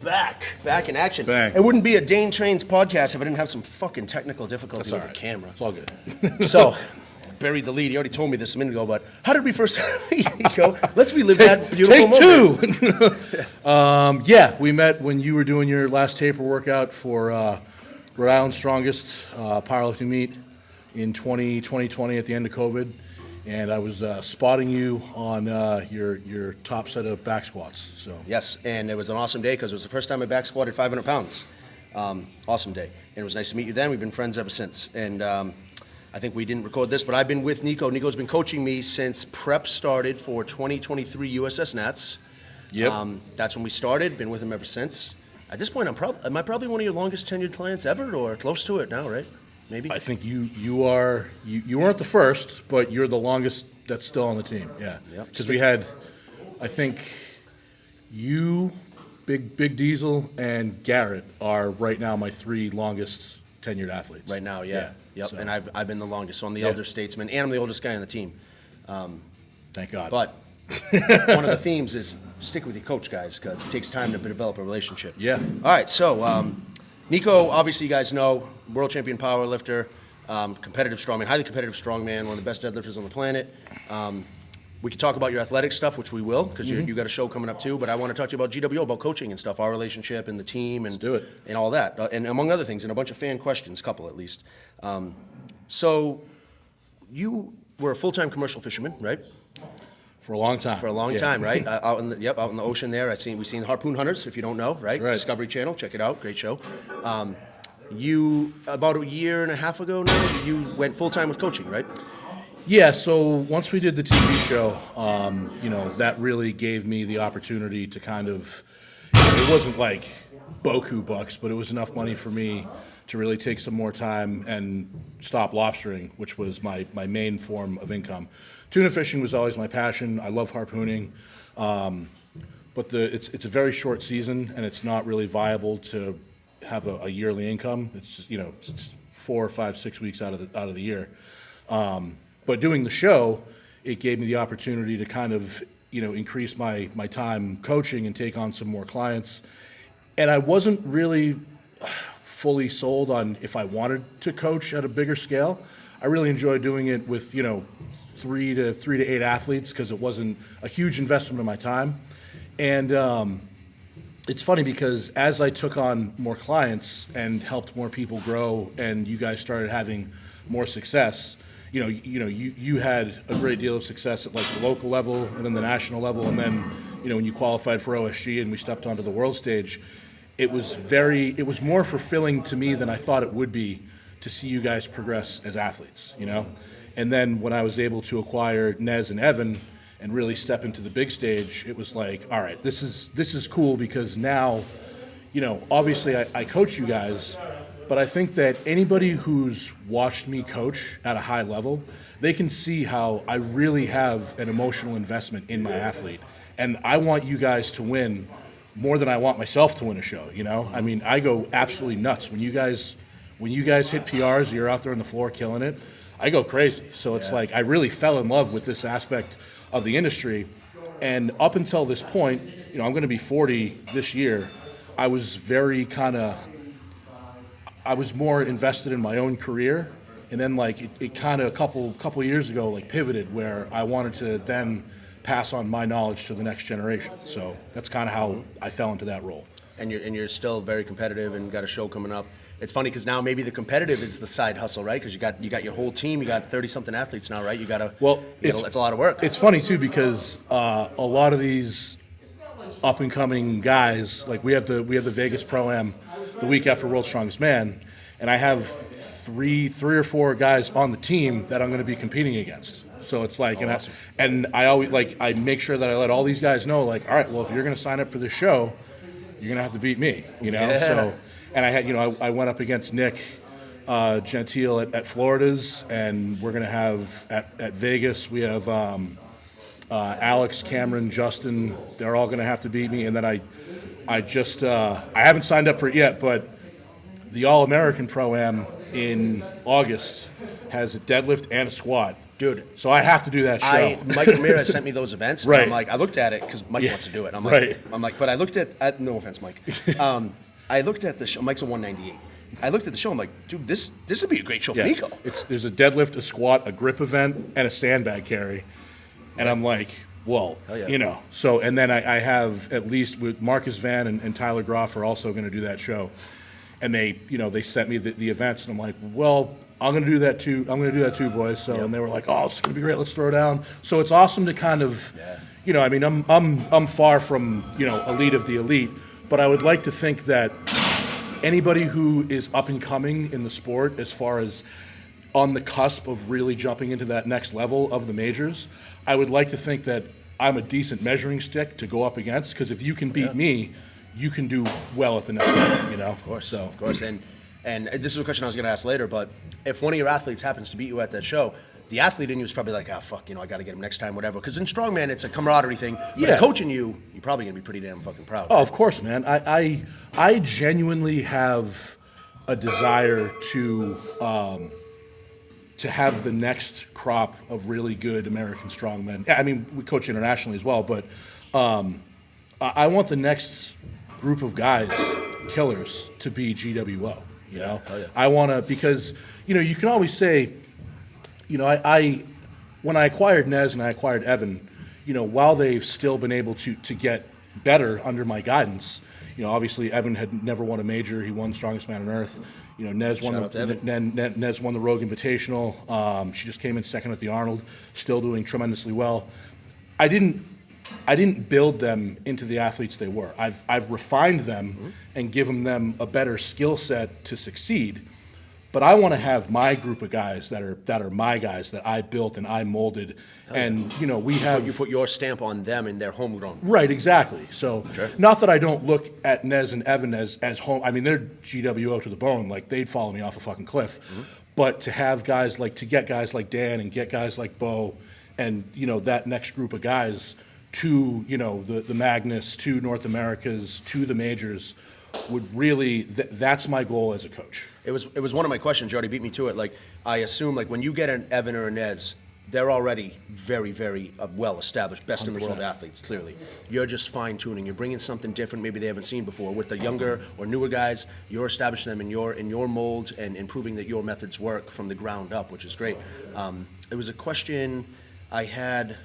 We're back in action. Bang. It wouldn't be a Dane Trains podcast if I didn't have some fucking technical difficulty with the camera. It's all good. So, buried the lead. He already told me this a minute ago, but how did we first meet, Niko? Let's relive that beautiful moment. Yeah, we met when you were doing your last taper workout for Rhode Island's strongest powerlifting meet in 2020 at the end of COVID. And I was spotting you on your top set of back squats. So yes, and it was an awesome day because it was the first time I back squatted 500 pounds. Awesome day. And it was nice to meet you then. We've been friends ever since. And I think we didn't record this, but I've been with Niko. Niko's been coaching me since prep started for 2023 USS Nats. Yep. That's when we started. Been with him ever since. At this point, am I probably one of your longest tenured clients ever, or close to it now, right? Maybe. I think you are. You weren't the first, but you're the longest that's still on the team. Yeah. Because we had, I think, you, Big Diesel, and Garrett are right now my three longest tenured athletes. Right now, yeah. Yep. So. And I've been the longest, so I'm the elder statesman, and I'm the oldest guy on the team. Thank God. But one of the themes is stick with your coach, guys, because it takes time to develop a relationship. Yeah. All right, so Niko, obviously you guys know, world champion powerlifter, competitive strongman, highly competitive strongman, one of the best deadlifters on the planet. We can talk about your athletic stuff, which we will, because you got a show coming up too, but I want to talk to you about gWo, about coaching and stuff, our relationship and the team and, Let's do it. And all that, and among other things, and a bunch of fan questions, couple at least. So you were a full-time commercial fisherman, right? For a long time. For a long time, right? Out in the ocean there. We've seen Harpoon Hunters, if you don't know, right? Right. Discovery Channel, check it out, great show. You, about a year and a half ago now, you went full-time with coaching, right? Yeah, so once we did the TV show, that really gave me the opportunity to kind of, it wasn't like Boku bucks, but it was enough money for me to really take some more time and stop lobstering, which was my main form of income. Tuna fishing was always my passion. I love harpooning, but it's a very short season, and it's not really viable to have a yearly income. It's just, it's 4 or 5, 6 weeks out of the year. But doing the show, it gave me the opportunity to kind of increase my time coaching and take on some more clients. And I wasn't really fully sold on if I wanted to coach at a bigger scale. I really enjoyed doing it with 3 to 8 athletes because it wasn't a huge investment of my time. And it's funny because as I took on more clients and helped more people grow, and you guys started having more success, you had a great deal of success at like the local level and then the national level, and then when you qualified for OSG and we stepped onto the world stage, it was more fulfilling to me than I thought it would be to see you guys progress as athletes, And then when I was able to acquire Nez and Evan and really step into the big stage, it was like, all right, this is cool because now, obviously I coach you guys, but I think that anybody who's watched me coach at a high level, they can see how I really have an emotional investment in my athlete. And I want you guys to win more than I want myself to win a show, I mean, I go absolutely nuts. When you guys hit PRs, you're out there on the floor killing it, I go crazy. So it's like I really fell in love with this aspect of the industry. And up until this point, I'm going to be 40 this year, I was I was more invested in my own career, and then it kind of a couple years ago pivoted where I wanted to then pass on my knowledge to the next generation. So that's kind of how I fell into that role. And you're still very competitive and got a show coming up. It's funny because now maybe the competitive is the side hustle, right? Because you got your whole team, you got 30-something athletes now, right? It's a lot of work. It's funny too because a lot of these up and coming guys, we have the Vegas Pro-Am the week after World's Strongest Man, and I have three or four guys on the team that I'm going to be competing against. So it's awesome. And I always I make sure that I let all these guys know, all right, well, if you're going to sign up for this show, you're going to have to beat me, Yeah. So, and I had, I went up against Nick Gentile at Florida's, and we're going to have at Vegas, we have Alex, Cameron, Justin. They're all going to have to beat me, and then I haven't signed up for it yet, but the All-American Pro-Am in August has a deadlift and a squat Dude. So I have to do that show. Mike Ramirez sent me those events. And Right. I'm like, I looked at it because Mike wants to do it. Right. But I looked at no offense, Mike. I looked at the show. Mike's a 198. I looked at the show. I'm like, dude, this would be a great show for Niko. There's a deadlift, a squat, a grip event, and a sandbag carry. And I'm like, well, you know. So, and then I have at least with Marcus Van and Tyler Groff are also going to do that show. And they sent me the events, and I'm like, well, I'm going to do that too. I'm going to do that too, boys. So, and they were like, oh, it's going to be great. Let's throw down. So it's awesome to kind of, I mean, I'm far from, elite of the elite, but I would like to think that anybody who is up and coming in the sport, as far as on the cusp of really jumping into that next level of the majors, I would like to think that I'm a decent measuring stick to go up against, because if you can beat me, you can do well at the next level, Of course, so. Of course. And this is a question I was going to ask later, but if one of your athletes happens to beat you at that show, the athlete in you is probably like, fuck, I got to get him next time, whatever. Because in Strongman, it's a camaraderie thing. But coaching you're probably going to be pretty damn fucking proud. Oh, of course, man. I genuinely have a desire to have the next crop of really good American strongmen. I mean, we coach internationally as well, but I want the next group of guys, killers, to be gWo. I want to, because you can always say, I when I acquired Nez and I acquired Evan, while they've still been able to get better under my guidance, obviously Evan had never won a major. He won Strongest Man on Earth. Nez won Nez won the Rogue Invitational. She just came in second at the Arnold, still doing tremendously well. I didn't build them into the athletes they were. I've refined them and given them a better skill set to succeed. But I want to have my group of guys that are my guys that I built and I molded, and we have you put your stamp on them and they're homegrown. Right, exactly. So not that I don't look at Nez and Evan as home. I mean, they're gWo to the bone. Like they'd follow me off a fucking cliff. But to have guys to get guys like Dan and get guys like Bo, and that next group of guys to the Magnus, to North Americas, to the majors, would really that's my goal as a coach. It was one of my questions. You already beat me to it. Like I assume, like when you get an Evan or a Nez, they're already very, very well established, best 100%. In the world athletes. Clearly, you're just fine tuning. You're bringing something different, maybe they haven't seen before. With the younger or newer guys, you're establishing them in your mold and improving that your methods work from the ground up, which is great. It was a question I had.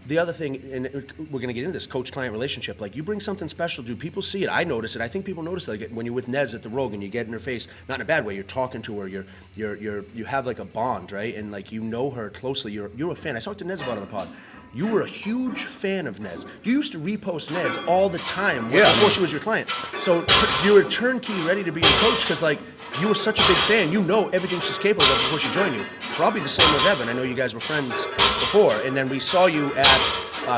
The other thing, and we're going to get into this, coach-client relationship. Like, you bring something special, dude. People see it. I notice it. I think people notice it. Like, when you're with Nez at the Rogue and you get in her face, not in a bad way. You're talking to her. You have like a bond, right? And like you know her closely. You're a fan. I talked to Nez about it on the pod. You were a huge fan of Nez. You used to repost Nez all the time before she was your client. So you were turnkey, ready to be your coach because like you were such a big fan. You know everything she's capable of before she joined you. Probably the same with Evan. I know you guys were friends before, and then we saw you at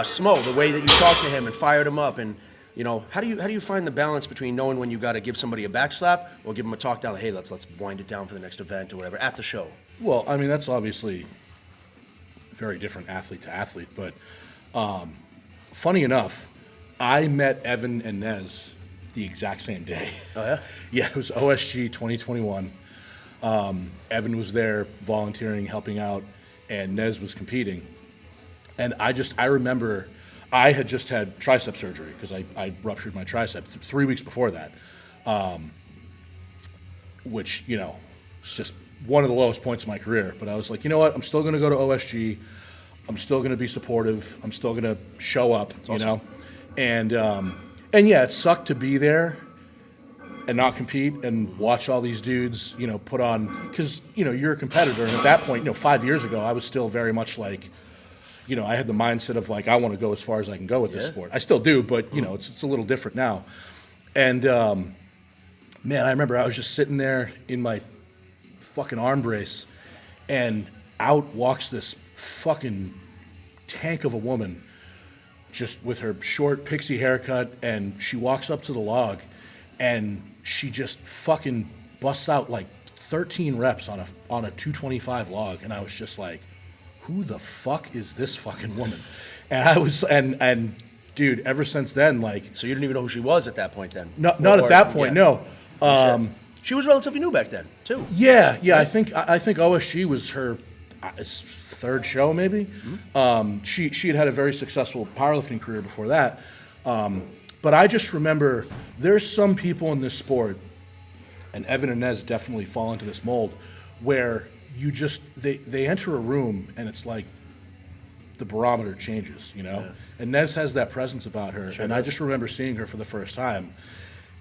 Smo. The way that you talked to him and fired him up, and how do you find the balance between knowing when you got to give somebody a backslap or give them a talk down? Like, hey, let's wind it down for the next event or whatever at the show. Well, I mean that's obviously very different athlete to athlete, but funny enough, I met Evan and Nez the exact same day. Oh yeah? Yeah, it was OSG 2021. Evan was there volunteering, helping out, and Nez was competing. And I remember I had just had tricep surgery because I ruptured my tricep 3 weeks before that, which, it's just one of the lowest points of my career. But I was like, you know what? I'm still going to go to OSG. I'm still going to be supportive. I'm still going to show up, awesome. And yeah, it sucked to be there and not compete and watch all these dudes, put on, because, you're a competitor. And at that point, 5 years ago, I was still very much like, I had the mindset of like, I want to go as far as I can go with this sport. I still do, but, it's a little different now. And, man, I remember I was just sitting there in my fucking arm brace, and out walks this fucking tank of a woman, just with her short pixie haircut, and she walks up to the log, and she just fucking busts out like 13 reps on a 225 log, and I was just like, who the fuck is this fucking woman? And I was, and dude, ever since then, like, so you didn't even know who she was at that point then? Not at that point, no. She was relatively new back then, too. Yeah. I think OSG was her. it's third show maybe. She had had a very successful powerlifting career before that. But I just remember there's some people in this sport, and Evan and Nez definitely fall into this mold, where you just, they enter a room and it's like the barometer changes, you know? Yeah. And Nez has that presence about her. Sure and does. I just remember seeing her for the first time.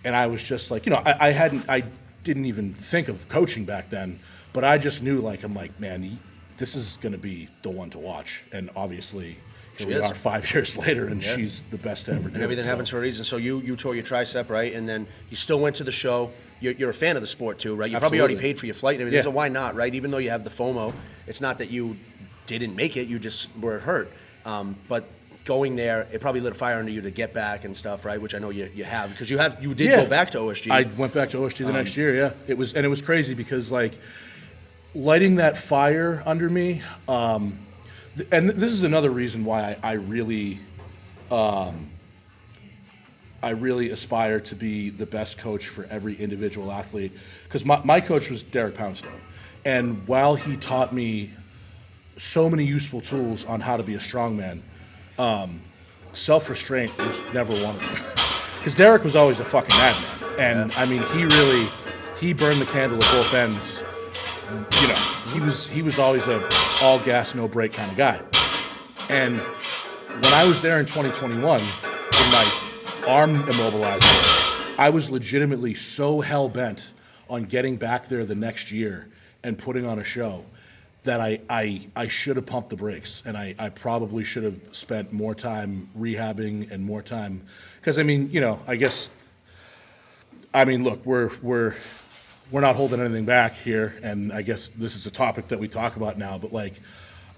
And I was just like, you know, I didn't even think of coaching back then, but I just knew, like, I'm like, man, this is going to be the one to watch. And obviously, here we are 5 years later, and she's the best to ever do it. And everything happens for a reason. So you tore your tricep, right? And then you still went to the show. You're a fan of the sport, too, right? You probably already paid for your flight and everything. Yeah. So why not, right? Even though you have the FOMO, it's not that you didn't make it. You just were hurt. But going there, it probably lit a fire under you to get back and stuff, right? Which I know you have, because you did go back to OSG. I went back to OSG the next year. Yeah, it was crazy because, like, lighting that fire under me. And this is another reason why I really aspire to be the best coach for every individual athlete, because my coach was Derek Poundstone, and while he taught me so many useful tools on how to be a strongman, self-restraint was never one of them. Because Derek was always a fucking madman, and I mean, he burned the candle at both ends. You know, he was always a all gas no brake kind of guy. And when I was there in 2021, with my arm immobilizer, I was legitimately so hell bent on getting back there the next year and putting on a show that I should have pumped the brakes, and I probably should have spent more time rehabbing and more time, because I mean, you know, look, we're not holding anything back here, and I guess this is a topic that we talk about now, but like,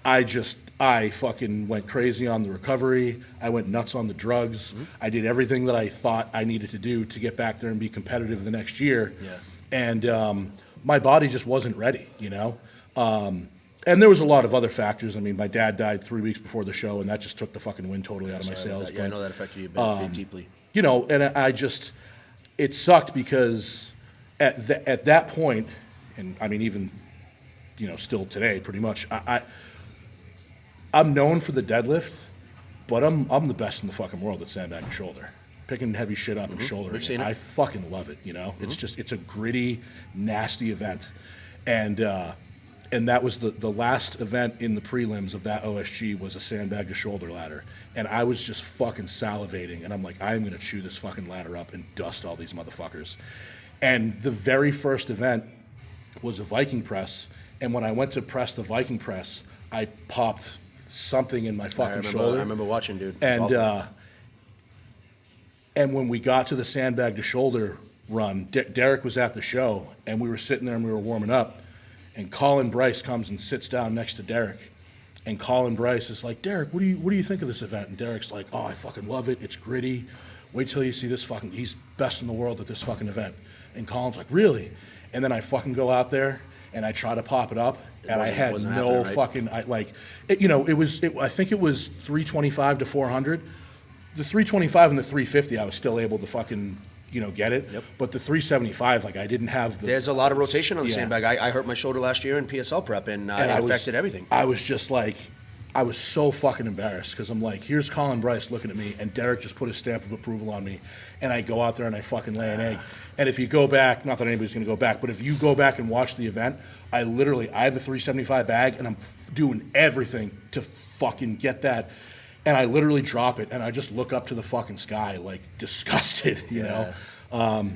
I fucking went crazy on the recovery. I went nuts on the drugs. Mm-hmm. I did everything that I thought I needed to do to get back there and be competitive the next year. Yeah. And my body just wasn't ready, you know? And there was a lot of other factors. I mean, my dad died 3 weeks before the show, and that just took the fucking wind totally out of my sails. I know that affected you deeply. You know, and it sucked because at that point, and I mean, even, you know, still today, pretty much, I'm known for the deadlift, but I'm the best in the fucking world at sandbag and shoulder. Picking heavy shit up and shouldering. We've seen it. I fucking love it, you know? Mm-hmm. It's a gritty, nasty event. And that was the last event in the prelims of that OSG was a sandbag to shoulder ladder. And I was just fucking salivating. And I'm like, I'm going to chew this fucking ladder up and dust all these motherfuckers. And the very first event was a Viking press. And when I went to press the Viking press, I popped something in my fucking shoulder. I remember watching, dude. And when we got to the sandbag to shoulder run, Derek was at the show, and we were sitting there and we were warming up. And Colin Bryce comes and sits down next to Derek. And Colin Bryce is like, Derek, what do you think of this event? And Derek's like, oh, I fucking love it. It's gritty. Wait till you see this fucking, he's best in the world at this fucking event. And Colin's like, really? And then I fucking go out there and I try to pop it up. And I had no fucking, I think it was 325 to 400. The 325 and the 350, I was still able to fucking, you know, get it. Yep. But the 375, like, I didn't have the... There's a lot of rotation on the sandbag. I hurt my shoulder last year in PSL prep, and it affected everything. I was just like, I was so fucking embarrassed, because I'm like, here's Colin Bryce looking at me, and Derek just put his stamp of approval on me, and I go out there and I fucking lay an egg. And if you go back, not that anybody's going to go back, but if you go back and watch the event, I have the 375 bag, and I'm doing everything to fucking get that. And I literally drop it, and I just look up to the fucking sky, like, disgusted, you know?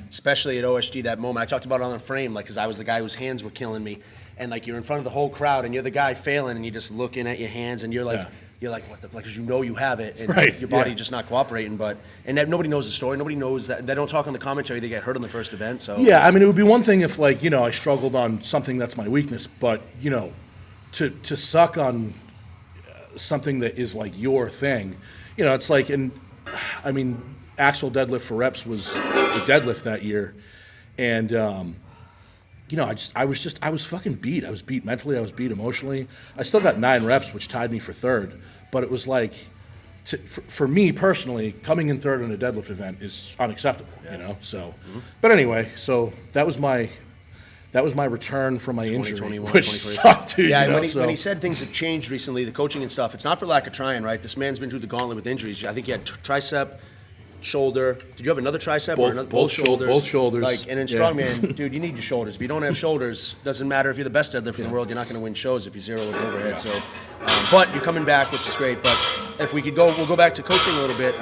Especially at OSG, that moment. I talked about it on the frame, like, because I was the guy whose hands were killing me. And, like, you're in front of the whole crowd, and you're the guy failing, and you're just looking at your hands, and you're like, what the fuck, because you know you have it, and your body just not cooperating. And that, nobody knows the story. Nobody knows that. They don't talk on the commentary. They get hurt on the first event, so. Yeah, I mean, it would be one thing if, like, you know, I struggled on something that's my weakness, but, you know, to suck on something that is like your thing, you know, it's like, and I mean, Axel deadlift for reps was the deadlift that year, and you know, I was fucking beat. I was beat mentally. I was beat emotionally. I still got 9 reps, which tied me for third, but it was like, for me personally, coming in third in a deadlift event is unacceptable, you know. So, but anyway, so that was that was my return from my injury, 2021, which 2022. sucked, dude. Yeah, you know, when he said things have changed recently, the coaching and stuff, it's not for lack of trying, right? This man's been through the gauntlet with injuries. I think he had tricep, shoulder. Did you have another tricep or another? Both shoulders. Both shoulders. Like, and in strongman, dude, you need your shoulders. If you don't have shoulders, doesn't matter if you're the best deadlifter in the world, you're not going to win shows if you zero with overhead. So, but you're coming back, which is great. But if we could go, we'll go back to coaching a little bit.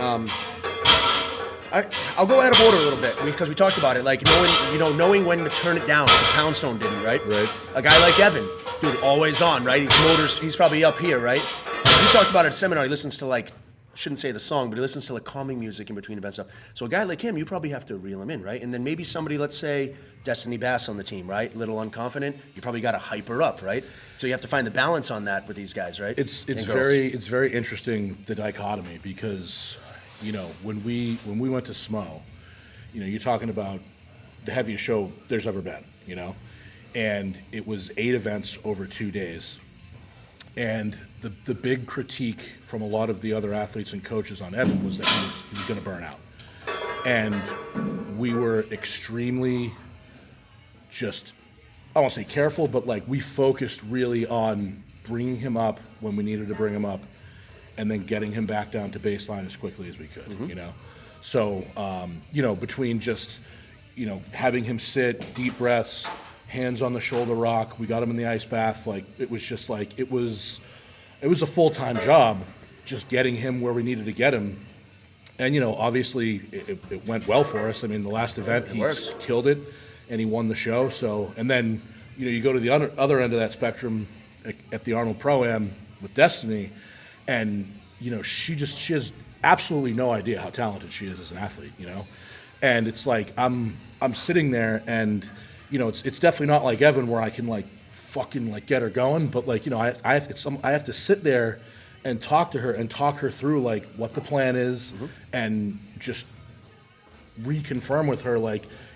I'll go out of order a little bit because we talked about it, like knowing when to turn it down. Because Poundstone didn't, right? Right. A guy like Evan, dude, always on, right? He's probably up here, right? He talked about it at seminar. He listens to I shouldn't say the song, but he listens to like calming music in between event stuff. So a guy like him, you probably have to reel him in, right? And then maybe somebody, let's say Destiny Bass on the team, right? A little unconfident. You probably got to hype her up, right? So you have to find the balance on that with these guys, right? It's very interesting, the dichotomy, because when we went to SMO, you're talking about the heaviest show there's ever been, and it was 8 events over 2 days. And the big critique from a lot of the other athletes and coaches on Evan was that he was going to burn out. And we were extremely I won't say careful, but we focused really on bringing him up when we needed to bring him up, and then getting him back down to baseline as quickly as we could, So, between just, having him sit, deep breaths, hands on the shoulder rock, we got him in the ice bath, it was just it was a full-time job just getting him where we needed to get him. And, obviously it went well for us. I mean, the last event, he killed it, and he won the show. So, and then, you go to the other end of that spectrum at the Arnold Pro-Am with Destiny, and she has absolutely no idea how talented she is as an athlete, and it's I'm sitting there, and it's definitely not like Evan where I can fucking get her going, but I have to sit there and talk to her and talk her through what the plan is, and just reconfirm with her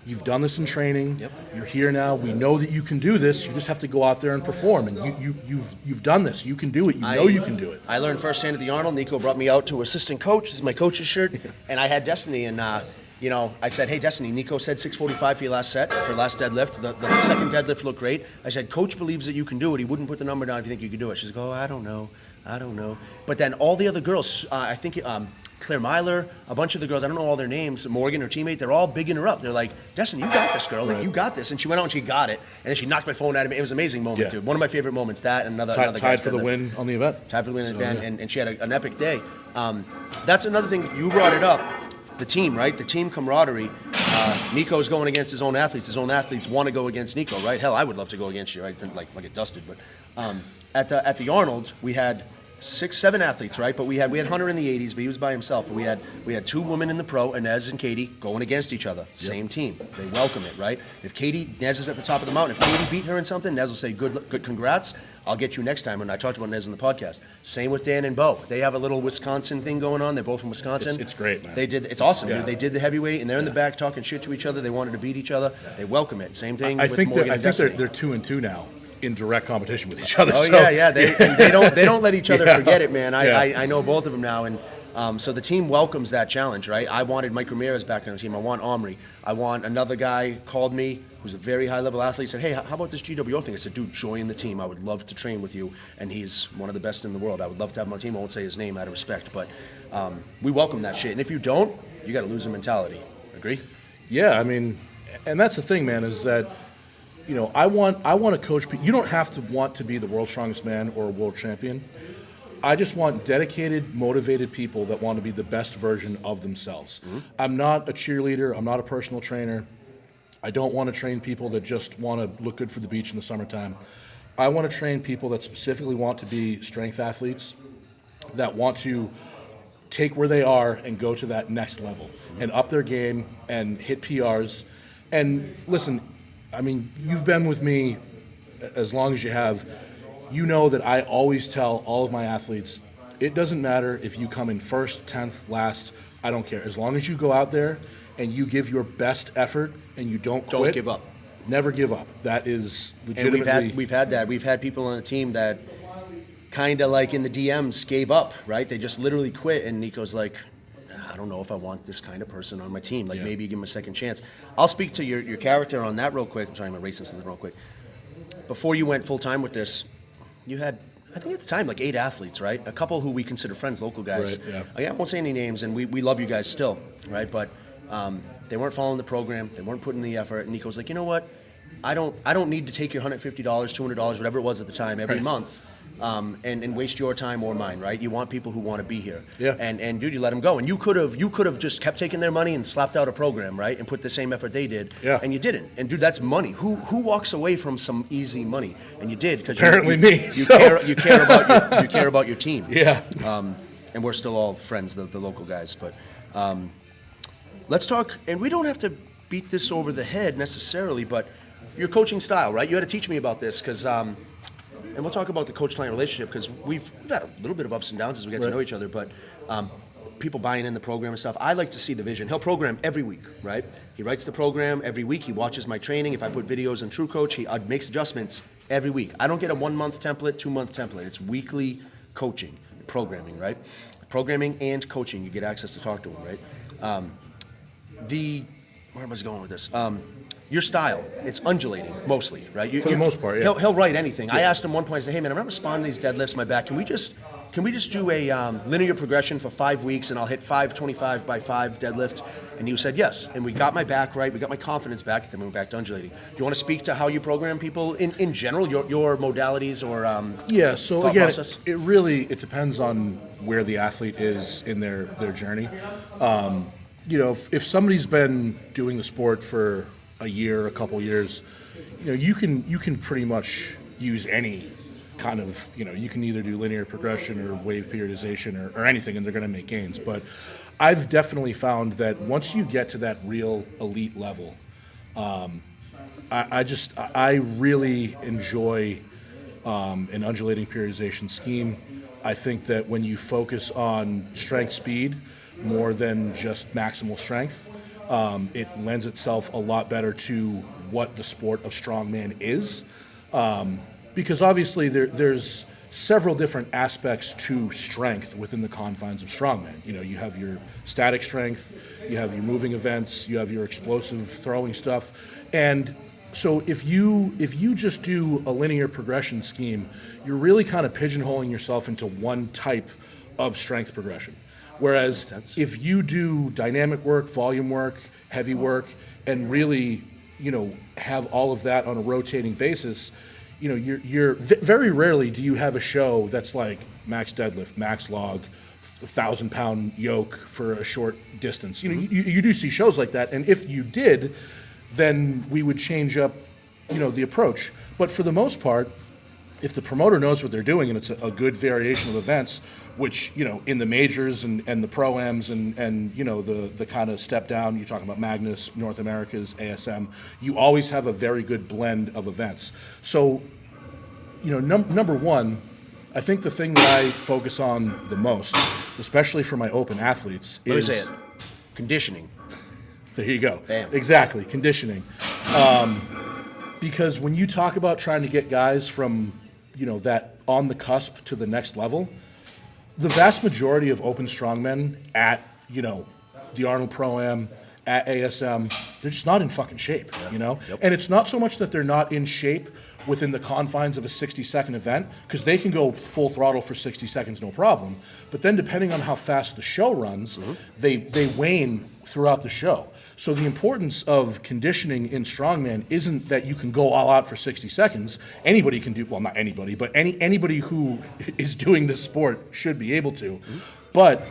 you've done this in training. Yep. You're here now. We know that you can do this. You just have to go out there and perform. And you've done this. You can do it. You can do it. I learned firsthand at the Arnold. Niko brought me out to assistant coach. This is my coach's shirt, and I had Destiny. And I said, "Hey, Destiny, Niko said 645 for your last set, for last deadlift. The second deadlift looked great." I said, "Coach believes that you can do it. He wouldn't put the number down if you think you could do it." She's like, "Oh, I don't know." But then all the other girls, I think. Claire Myler, a bunch of the girls, I don't know all their names, Morgan, her teammate, they're all bigging her up. They're like, Destiny, you got this, girl. You got this. And she went out and she got it. And then she knocked my phone at me. It was an amazing moment, dude. One of my favorite moments, that and another tied for the win on the event. Tied for the win on the event, and she had an epic day. That's another thing, you brought it up, the team, right? The team camaraderie. Niko's going against his own athletes. His own athletes want to go against Niko, right? Hell, I would love to go against you, right? Like get dusted. But at the Arnold, we had 6-7 athletes, right? But we had Hunter in the 80s, but he was by himself. But we had 2 women in the pro, Inez and Katie, going against each other. Same team. They welcome it, right? If Nez is at the top of the mountain. If Katie beat her in something, Nez will say, good, congrats. I'll get you next time. And I talked about Nez in the podcast. Same with Dan and Bo. They have a little Wisconsin thing going on. They're both from Wisconsin. It's great, man. It's awesome, Yeah. dude. They did the heavyweight, and they're in the back talking shit to each other. They wanted to beat each other. They welcome it. Same thing with Morgan and Destiny. They're 2-2 now, in direct competition with each other. Oh, so. yeah. They don't let each other forget it, man. I know both of them now, and so the team welcomes that challenge, right? I wanted Mike Ramirez back on the team. I want Omri. I want another guy called me who's a very high-level athlete, said, hey, how about this gWo thing? I said, dude, join the team. I would love to train with you, and he's one of the best in the world. I would love to have him on the team. I won't say his name out of respect, but we welcome that shit. And if you don't, you got to lose the mentality. Agree? Yeah, I mean, and that's the thing, man, is that I want to coach people. You don't have to want to be the world's strongest man or a world champion. I just want dedicated, motivated people that want to be the best version of themselves. Mm-hmm. I'm not a cheerleader. I'm not a personal trainer. I don't want to train people that just want to look good for the beach in the summertime. I want to train people that specifically want to be strength athletes, that want to take where they are and go to that next level and up their game and hit PRs. And listen, I mean, you've been with me as long as you have. You know that I always tell all of my athletes, it doesn't matter if you come in first, 10th, last, I don't care. As long as you go out there and you give your best effort and you don't quit. Don't give up. Never give up. That is legitimately. And we've had that. We've had people on the team that kind of like in the DMs gave up, right? They just literally quit, and Niko's like, I don't know if I want this kind of person on my team. Like, Yeah. maybe give him a second chance. I'll speak to your character on that real quick. I'm sorry, I'm erasing something real quick. Before you went full-time with this, you had, I think at the time, like 8 athletes, right? A couple who we consider friends, local guys. Right, yeah. I won't say any names, and we love you guys still, right? But they weren't following the program. They weren't putting the effort. And Niko's like, you know what? I don't need to take your $150, $200, whatever it was at the time, every Right. month, and waste your time or mine, right? You want people who want to be here. Yeah. And dude, you let them go. And you could have just kept taking their money and slapped out a program, right? And put the same effort they did. Yeah. And you didn't. And dude, that's money. Who walks away from some easy money? And you did, because Apparently me, You so. you care about your team. Yeah. And we're still all friends, the local guys. But let's talk. And we don't have to beat this over the head necessarily, but your coaching style, right? You had to teach me about this because. And we'll talk about the coach-client relationship because we've had a little bit of ups and downs as we get to know each other, but people buying in the program and stuff. I like to see the vision. He'll program every week, right? He writes the program every week. He watches my training. If I put videos in True Coach, he makes adjustments every week. I don't get a 1-month template, 2-month template. It's weekly coaching, programming, right? Programming and coaching. You get access to talk to him, right? Where was I going with this? Your style, it's undulating mostly, right? For the most part, yeah. He'll write anything. I asked him one point, I said, hey man, I'm not responding to these deadlifts in my back. Can we just do a linear progression for 5 weeks and I'll hit 5 25 by 5 deadlifts? And he said yes. And we got my back right, we got my confidence back, then we went back to undulating. Do you want to speak to how you program people in general, your modalities or Yeah, so thought again, process? it really depends on where the athlete is in their journey. You know, if somebody's been doing the sport for a year, a couple years, you know, you can pretty much use any kind of, you know, you can either do linear progression or wave periodization or anything, and they're going to make gains. But I've definitely found that once you get to that real elite level, I really enjoy an undulating periodization scheme. I think that when you focus on strength speed more than just maximal strength, it lends itself a lot better to what the sport of strongman is. Because obviously there's several different aspects to strength within the confines of strongman. You know, you have your static strength, you have your moving events, you have your explosive throwing stuff. And so if you just do a linear progression scheme, you're really kind of pigeonholing yourself into one type of strength progression. Whereas if you do dynamic work, volume work, heavy work, and really, you know, have all of that on a rotating basis, you know, you're very rarely do you have a show that's like max deadlift, max log, 1,000-pound yoke for a short distance. You know, you do see shows like that, and if you did, then we would change up, you know, the approach. But for the most part, if the promoter knows what they're doing and it's a good variation of events, which, you know, in the majors and the pro-ams and you know, the kind of step down, you're talking about Magnus, North Americas, ASM, you always have a very good blend of events. So, you know, number one, I think the thing that I focus on the most, especially for my open athletes, Let is... me say it. Conditioning. There you go. Bam. Exactly, conditioning. Because when you talk about trying to get guys from, you know, that on the cusp to the next level, the vast majority of open strongmen at, you know, the Arnold Pro-Am, at ASM, they're just not in fucking shape, you know? Yep. And it's not so much that they're not in shape within the confines of a 60-second event, because they can go full throttle for 60 seconds, no problem. But then depending on how fast the show runs, they wane throughout the show. So the importance of conditioning in strongman isn't that you can go all out for 60 seconds. Anybody can do, well, not anybody, but anybody who is doing this sport should be able to. But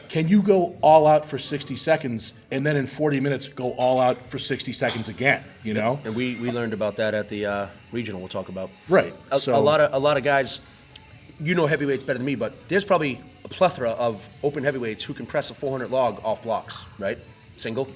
can you go all out for 60 seconds and then in 40 minutes go all out for 60 seconds again, you know? And we learned about that at the regional we'll talk about. Right. A So lot of guys, you know heavyweights better than me, but there's probably a plethora of open heavyweights who can press a 400 log off blocks, right? Single.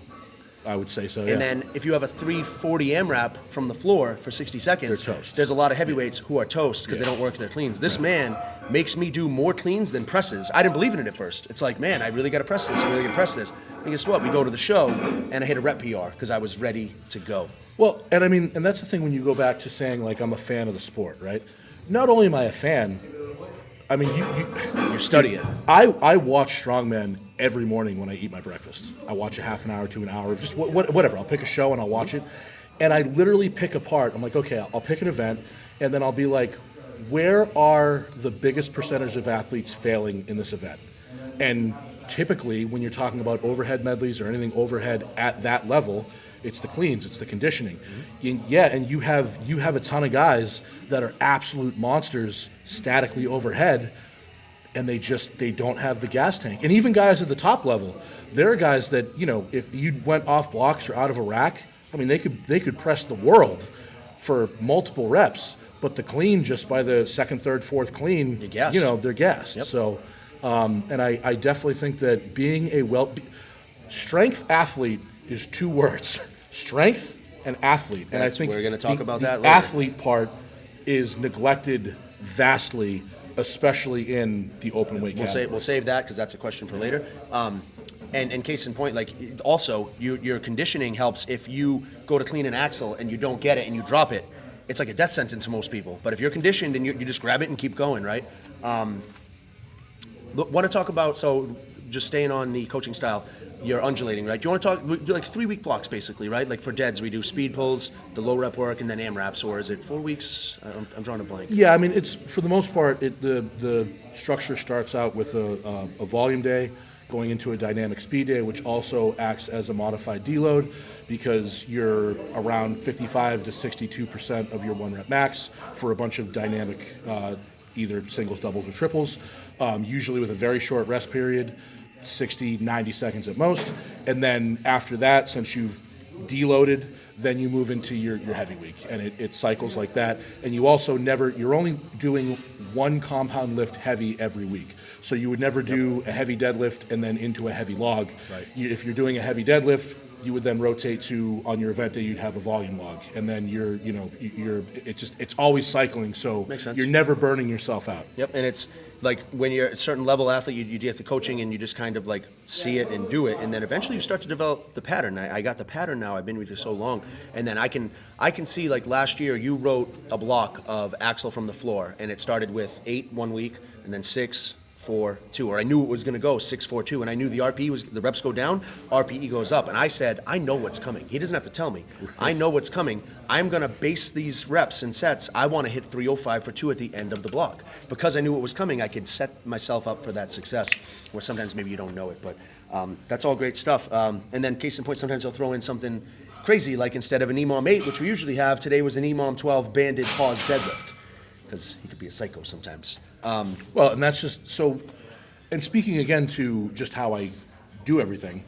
I would say so, yeah. And then if you have a 340 AMRAP from the floor for 60 seconds, They're toast. there's a lot of heavguys who are toast because they don't work their cleans. This man makes me do more cleans than presses. I didn't believe in it at first. It's like, man, I really got to press this. I really got to press this. And guess what? We go to the show, and I hit a rep PR because I was ready to go. Well, and I mean, and that's the thing when you go back to saying, like, I'm a fan of the sport, right? Not only am I a fan, I mean, You study it. I watch Strongman every morning when I eat my breakfast. I watch a half an hour to an hour of just whatever. I'll pick a show and I'll watch it. And I literally pick apart. I'm like, okay, I'll pick an event, and then I'll be like, where are the biggest percentage of athletes failing in this event? And typically, when you're talking about overhead medleys or anything overhead at that level, it's the cleans, it's the conditioning. And you have a ton of guys that are absolute monsters statically overhead, and they don't have the gas tank. And even guys at the top level, there are guys that, if you went off blocks or out of a rack, I mean, they could press the world for multiple reps, but the clean, just by the second, third, fourth clean, they're gassed. Yep. So, and I definitely think that being strength athlete is two words: strength and athlete. And I think we're going to talk about that the later. athlete part is neglected vastly, especially in the open weight category. We'll save that because that's a question for later. And case in point, like also your conditioning helps if you go to clean an axle and you don't get it and you drop it. It's like a death sentence to most people. But if you're conditioned and you just grab it and keep going, right? Want to talk about, so just staying on the coaching style, you're undulating, right? Do you want to talk, we do like 3-week blocks basically, right? Like for deads, we do speed pulls, the low rep work, and then AMRAPs, or is it 4 weeks? I'm drawing a blank. Yeah, I mean, it's, for the most part, the structure starts out with a volume day, going into a dynamic speed day, which also acts as a modified deload because you're around 55 to 62% of your 1 rep max for a bunch of dynamic, either singles, doubles, or triples, usually with a very short rest period, 60, 90 seconds at most. And then after that, since you've deloaded, then you move into your heavy week, and it cycles like that. And you also you're only doing one compound lift heavy every week. So you would never do a heavy deadlift and then into a heavy log. Right. If you're doing a heavy deadlift, you would then rotate to, on your event day, you'd have a volume log. And then it's always cycling, so Makes sense. you're never burning yourself out. Yep, and it's like when you're a certain level athlete, you get the coaching and you just kind of like see it and do it, and then eventually you start to develop the pattern. I got the pattern now. I've been with you so long, and then I can see, like last year you wrote a block of axle from the floor, and it started with 8 1 week, and then 6 4 2, or I knew it was going to go 6 4 2, and I knew the RPE was, the reps go down, RPE goes up, and I said, I know what's coming. He doesn't have to tell me. I know what's coming. I'm going to base these reps and sets. I want to hit 305 for 2 at the end of the block. Because I knew what was coming, I could set myself up for that success, where sometimes maybe you don't know it, but that's all great stuff. And then case in point, sometimes I'll throw in something crazy, like instead of an EMOM 8, which we usually have, today was an EMOM 12 banded pause deadlift, because he could be a psycho sometimes. Well, and that's just so, and speaking again to just how I do everything,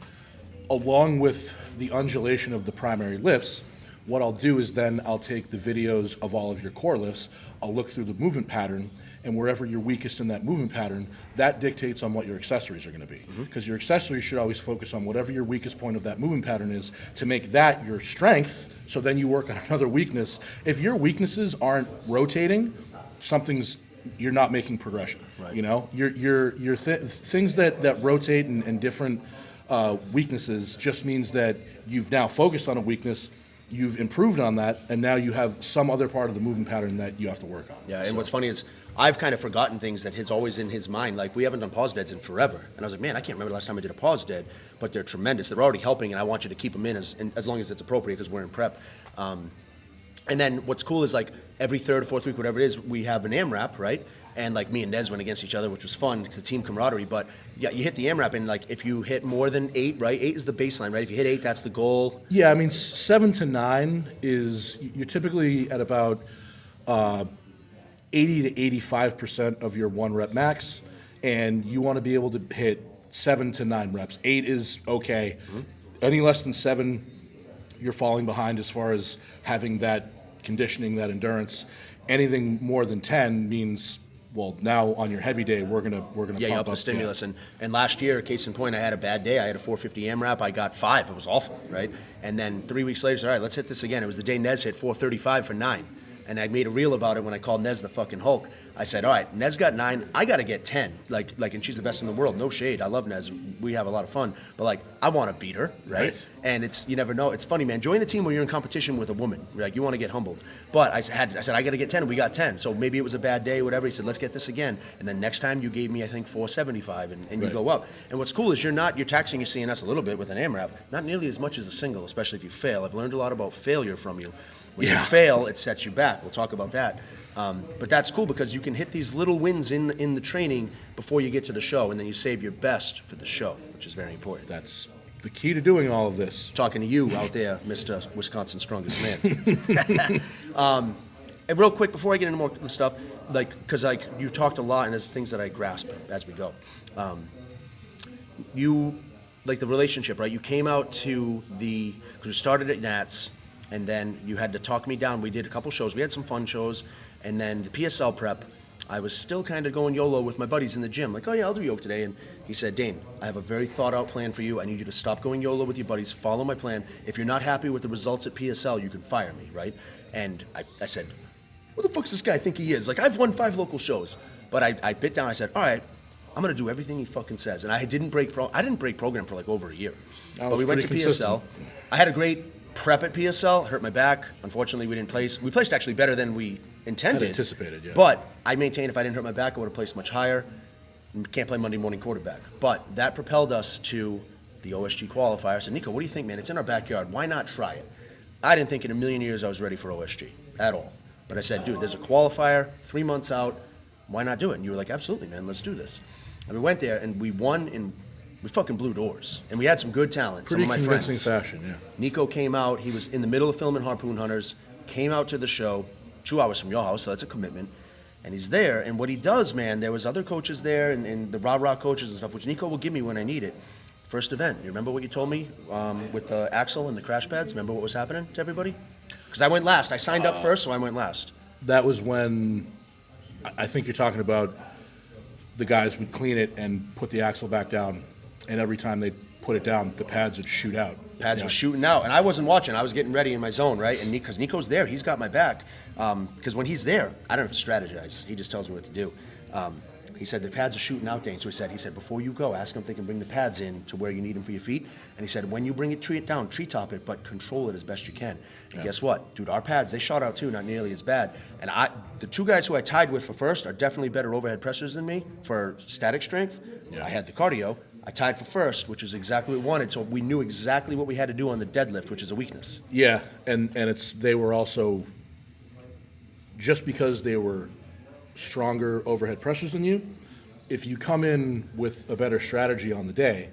along with the undulation of the primary lifts, what I'll do is then I'll take the videos of all of your core lifts, I'll look through the movement pattern, and wherever you're weakest in that movement pattern, that dictates on what your accessories are going to be. Because your accessories should always focus on whatever your weakest point of that movement pattern is to make that your strength, so then you work on another weakness. If your weaknesses aren't rotating, you're not making progression. Right. You know, your things that rotate and different weaknesses just means that you've now focused on a weakness, you've improved on that, and now you have some other part of the movement pattern that you have to work on. Yeah, and what's funny is I've kind of forgotten things that is always in his mind. Like, we haven't done pause deads in forever. And I was like, man, I can't remember the last time I did a pause dead, but they're tremendous. They're already helping, and I want you to keep them in as long as it's appropriate, because we're in prep. And then what's cool is, like, every third or fourth week, whatever it is, we have an AMRAP, right? And like me and Nez went against each other, which was fun, the team camaraderie. But yeah, you hit the AMRAP, and like if you hit more than 8, right? 8 is the baseline, right? If you hit 8, that's the goal. Yeah, I mean, 7 to 9 is, you're typically at about 80 to 85% of your 1 rep max, and you want to be able to hit 7 to 9 reps. 8 is okay. Any less than 7, you're falling behind as far as having that conditioning, that endurance. Anything more than 10 means, well, now on your heavy day, we're gonna Yeah, you pump up the up stimulus. And last year, case in point, I had a bad day. I had a 450 AMRAP. I got 5. It was awful, right? And then 3 weeks later, all right, let's hit this again. It was the day Nez hit 435 for 9. And I made a reel about it when I called Nez the fucking Hulk. I said, all right, Nez got 9. I got to get 10. And she's the best in the world. No shade. I love Nez. We have a lot of fun. But, like, I want to beat her, right? And you never know. It's funny, man. Join a team where you're in competition with a woman. Like, you want to get humbled. But I said, I got to get 10, and we got 10. So maybe it was a bad day, whatever. He said, let's get this again. And then next time you gave me, I think, 475, and you go up. And what's cool is you're taxing your CNS a little bit with an AMRAP, not nearly as much as a single, especially if you fail. I've learned a lot about failure from you. When you fail, it sets you back. We'll talk about that. But that's cool because you can hit these little wins in the training before you get to the show, and then you save your best for the show, which is very important. That's the key to doing all of this. Talking to you out there, Mr. Wisconsin's strongest man. And real quick, before I get into more stuff, because you talked a lot, and there's things that I grasp as we go. The relationship, right? You came out to because you started at Nats, and then you had to talk me down. We did a couple shows. We had some fun shows. And then the PSL prep, I was still kind of going YOLO with my buddies in the gym. Like, oh, yeah, I'll do yoke today. And he said, Dane, I have a very thought-out plan for you. I need you to stop going YOLO with your buddies. Follow my plan. If you're not happy with the results at PSL, you can fire me, right? And I said, who the fuck does this guy think he is? Like, I've won 5 local shows. But I bit down. I said, all right, I'm going to do everything he fucking says. And I didn't break program for like over a year. But we went to PSL. I had a great prep at PSL, hurt my back. Unfortunately, we didn't place. We placed actually better than we intended. Had anticipated, yeah. But I maintain if I didn't hurt my back, I would have placed much higher. Can't play Monday morning quarterback. But that propelled us to the OSG qualifier. I said, Niko, what do you think, man? It's in our backyard. Why not try it? I didn't think in a million years I was ready for OSG at all. But I said, dude, there's a qualifier, 3 months out. Why not do it? And you were like, absolutely, man. Let's do this. And we went there, and we won in we fucking blew doors. And we had some good talent. Pretty some of my convincing friends. fashion, yeah. Niko came out. He was in the middle of filming Harpoon Hunters, came out to the show, 2 hours from your house, so that's a commitment. And he's there. And what he does, man, there was other coaches there and the rah-rah coaches and stuff, which Niko will give me when I need it. First event, you remember what you told me with the axle and the crash pads? Remember what was happening to everybody? Because I went last. I signed up first, so I went last. That was when, I think you're talking about the guys would clean it and put the axle back down, and every time they put it down, the pads would shoot out. Pads were shooting out, and I wasn't watching. I was getting ready in my zone, right? And because Niko's there, he's got my back. Because when he's there, I don't have to strategize. He just tells me what to do. He said, the pads are shooting out, Dane. So he said, before you go, ask them if they can bring the pads in to where you need them for your feet. And he said, when you bring it down, treetop it, but control it as best you can. And guess what? Dude, our pads, they shot out too, not nearly as bad. And the 2 guys who I tied with for first are definitely better overhead pressers than me for static strength. Yeah. I had the cardio. I tied for first, which is exactly what we wanted. So we knew exactly what we had to do on the deadlift, which is a weakness. Yeah, and they were also, just because they were stronger overhead pressures than you, if you come in with a better strategy on the day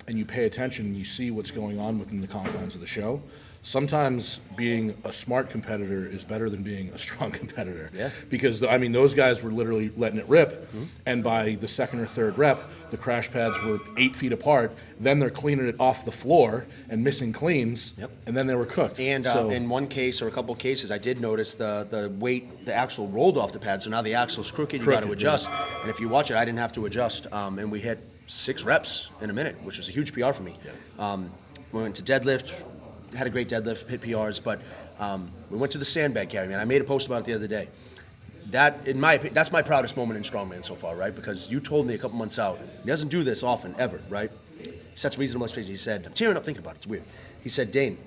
and you pay attention and you see what's going on within the confines of the show, sometimes being a smart competitor is better than being a strong competitor. Yeah. Because, those guys were literally letting it rip, and by the second or third rep, the crash pads were 8 feet apart, then they're cleaning it off the floor and missing cleans, and then they were cooked. And in one case or a couple of cases, I did notice the weight, the axle rolled off the pad, so now the axle's crooked, you got to adjust. Yeah. And if you watch it, I didn't have to adjust, and we hit 6 reps in a minute, which was a huge PR for me. Yeah. We went to deadlift, had a great deadlift, hit PRs, but we went to the sandbag carry, man. I made a post about it the other day. That, in my opinion, that's my proudest moment in Strongman so far, right? Because you told me a couple months out, he doesn't do this often, ever, right? He sets reasonable expectations. He said, I'm tearing up thinking about it, it's weird. He said, Dane,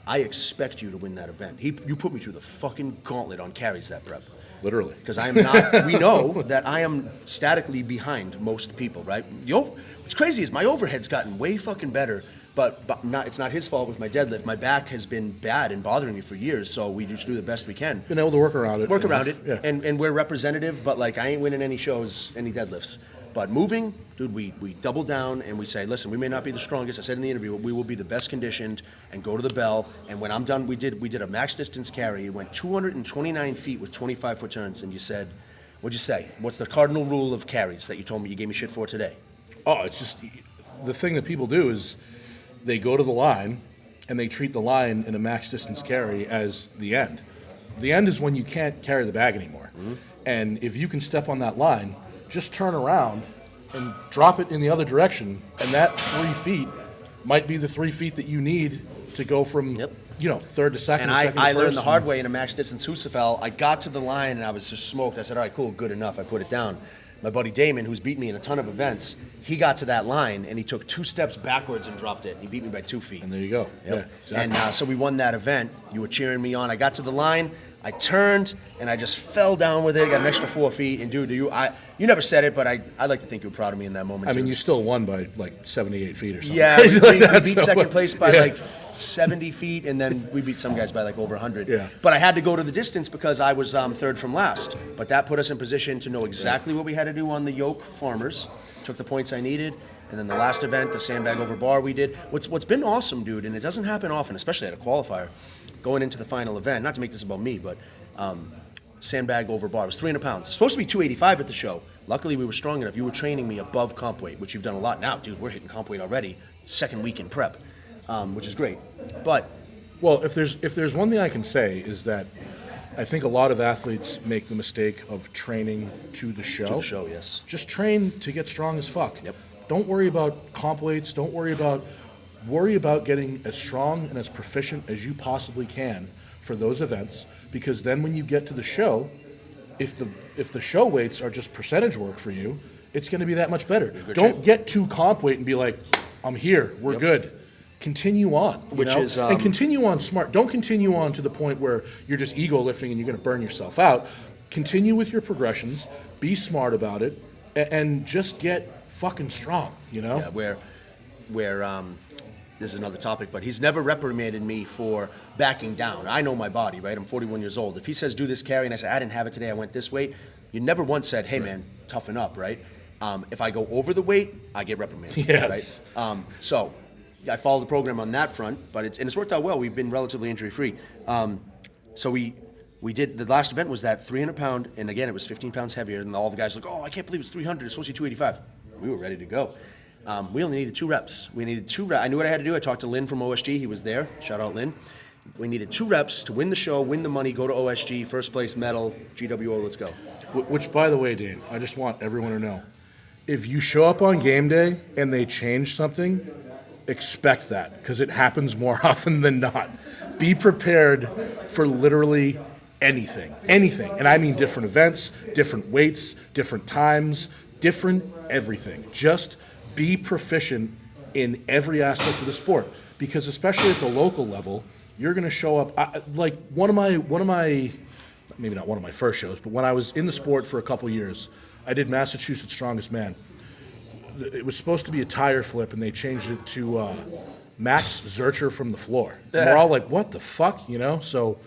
I expect you to win that event. You put me through the fucking gauntlet on carries that prep. Literally. Because I am not, we know that I am statically behind most people, right? What's crazy is my overhead's gotten way fucking better, but it's not his fault with my deadlift. My back has been bad and bothering me for years, so we just do the best we can. Been able to work around it. Yeah. And we're representative, but like I ain't winning any shows, any deadlifts. But moving, dude, we double down and we say, listen, we may not be the strongest. I said in the interview, we will be the best conditioned and go to the bell. And when I'm done, we did a max distance carry. It went 229 feet with 25-foot turns. And you said, what'd you say? What's the cardinal rule of carries that you told me you gave me shit for today? Oh, it's just the thing that people do is they go to the line and they treat the line in a max distance carry as the end. The end is when you can't carry the bag anymore. Mm-hmm. And if you can step on that line, just turn around and drop it in the other direction, and that 3 feet might be the 3 feet that you need to go from, third to second. And second I to learned first. the hard way in a max distance Husafel. I got to the line and I was just smoked. I said, all right, cool, good enough. I put it down. My buddy Damon, who's beat me in a ton of events, he got to that line and he took 2 steps backwards and dropped it. He beat me by 2 feet. And there you go. Yep. Yeah, exactly. And so we won that event. You were cheering me on. I got to the line. I turned and I just fell down with it. Got an extra 4 feet. And dude, you never said it, but I like to think you were proud of me in that moment. I mean, too. you still won by like 78 feet or something. Yeah, we beat second place by yeah. like 70 feet, and then we beat some guys by like over 100. Yeah. But I had to go to the distance because I was third from last. But that put us in position to know exactly what we had to do on the yoke farmers. Took the points I needed. And then the last event, the sandbag over bar we did. What's been awesome, dude, and it doesn't happen often, especially at a qualifier, going into the final event, not to make this about me, but sandbag over bar. It was 300 pounds. It's supposed to be 285 at the show. Luckily, we were strong enough. You were training me above comp weight, which you've done a lot now. Dude, we're hitting comp weight already. Second week in prep, which is great. But Well, if there's one thing I can say is that I think a lot of athletes make the mistake of training to the show. to the show, yes. Just train to get strong as fuck. Yep. Don't worry about comp weights. Don't worry about getting as strong and as proficient as you possibly can for those events. Because then when you get to the show, if the show weights are just percentage work for you, it's going to be that much better. Don't get to comp weight and be like, I'm here, we're good. Continue on, and continue on smart. Don't continue on to the point where you're just ego lifting and you're going to burn yourself out. Continue with your progressions. Be smart about it, and just get fucking strong. Yeah, where this is another topic, but he's never reprimanded me for backing down. I know my body, right? I'm 41 years old. If he says do this carry and I say I didn't have it today, I went this weight, you never once said, hey man, toughen up, right? If I go over the weight, I get reprimanded, Yes. right? So I followed the program on that front, but it's worked out well. We've been relatively injury free. So we did, the last event was that 300 pound, and again, it was 15 pounds heavier, and all the guys were like, oh, I can't believe it's 300, it's supposed to be 285. We were ready to go. We only needed 2 reps. We needed 2 reps. I knew what I had to do. I talked to Lynn from OSG. He was there. Shout out, Lynn. We needed 2 reps to win the show, win the money, go to OSG, first place medal, gWo, let's go. Which, by the way, Dane, I just want everyone to know, if you show up on game day and they change something, expect that, because it happens more often than not. Be prepared for literally anything, and I mean different events, different weights, different times, different everything. Just be proficient in every aspect of the sport, because especially at the local level, you're going to show up. Like one of my, maybe not one of my first shows, but when I was in the sport for a couple years, I did Massachusetts Strongest Man. It was supposed to be a tire flip, and they changed it to Max Zurcher from the floor. And we're all like, what the fuck, So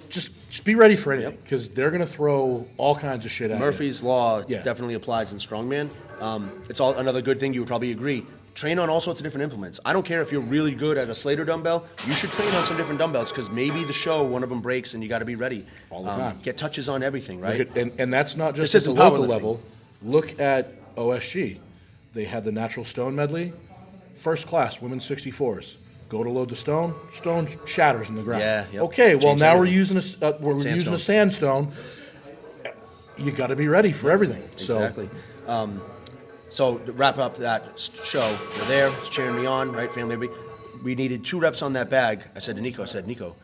just be ready for anything, because they're going to throw all kinds of shit at you. Murphy's Law definitely applies in Strongman. It's all another good thing. You would probably agree. Train on all sorts of different implements. I don't care if you're really good at a Slater dumbbell. You should train on some different dumbbells, because maybe the show, one of them breaks, and you got to be ready. All the time. Get touches on everything, right? And that's not just This at the isn't local powerlifting. level. Look at OSG. They had the natural stone medley. First class, women's 64s. Go to load the stone shatters in the ground. Yeah, yep. Okay, well Change now everything. we're using a Sandstone. sandstone. You got to be ready for everything. Exactly. So to wrap up that show, they're there, it's cheering me on, right? Family, we needed 2 reps on that bag. I said to Niko,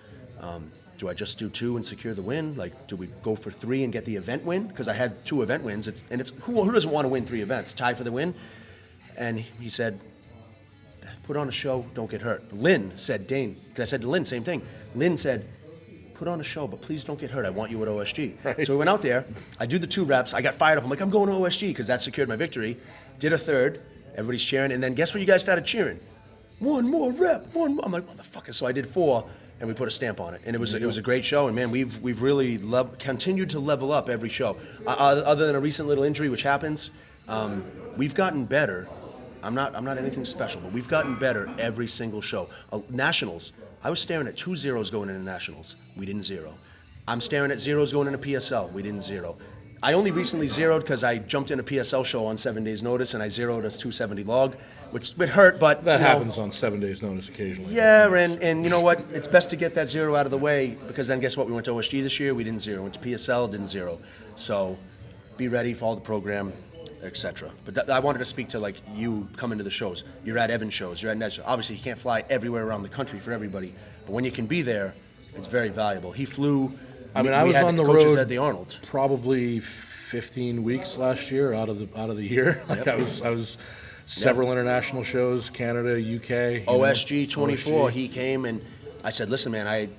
do I just do 2 and secure the win? Like, do we go for 3 and get the event win? Because I had 2 event wins. It's who doesn't want to win 3 events? Tie for the win. And he said, put on a show, don't get hurt. Lynn said, Dane, because I said to Lynn, same thing. Lynn said, put on a show, but please don't get hurt. I want you at OSG. Right. So we went out there. I do the 2 reps. I got fired up. I'm like, I'm going to OSG, because that secured my victory. Did a 3rd. Everybody's cheering. And then guess what you guys started cheering? 1 more rep. 1 more. I'm like, motherfucker. So I did 4, and we put a stamp on it. And it was a great show. And, man, we've really continued to level up every show. Other than a recent little injury, which happens, we've gotten better. I'm not anything special, but we've gotten better every single show. Nationals, I was staring at 2 zeros going into Nationals. We didn't zero. I'm staring at zeros going into PSL. We didn't zero. I only recently zeroed because I jumped in a PSL show on 7 days' notice, and I zeroed a 270 log, which would hurt, but... That happens on 7 days' notice occasionally. Yeah, and you know what? It's best to get that 0 out of the way, because then guess what? We went to OSG this year, we didn't zero. Went to PSL, didn't zero. So be ready, follow the program. etc. But I wanted to speak to like you coming to the shows. You're at Evan shows. You're at Ned shows. Obviously, you can't fly everywhere around the country for everybody, but when you can be there, it's very valuable. He flew. I mean, we I was had on the coaches road at the Arnold. probably 15 weeks last year out of the year. Like I was several international shows, Canada, UK. OSG 24. OSG. He came and I said, "Listen, man,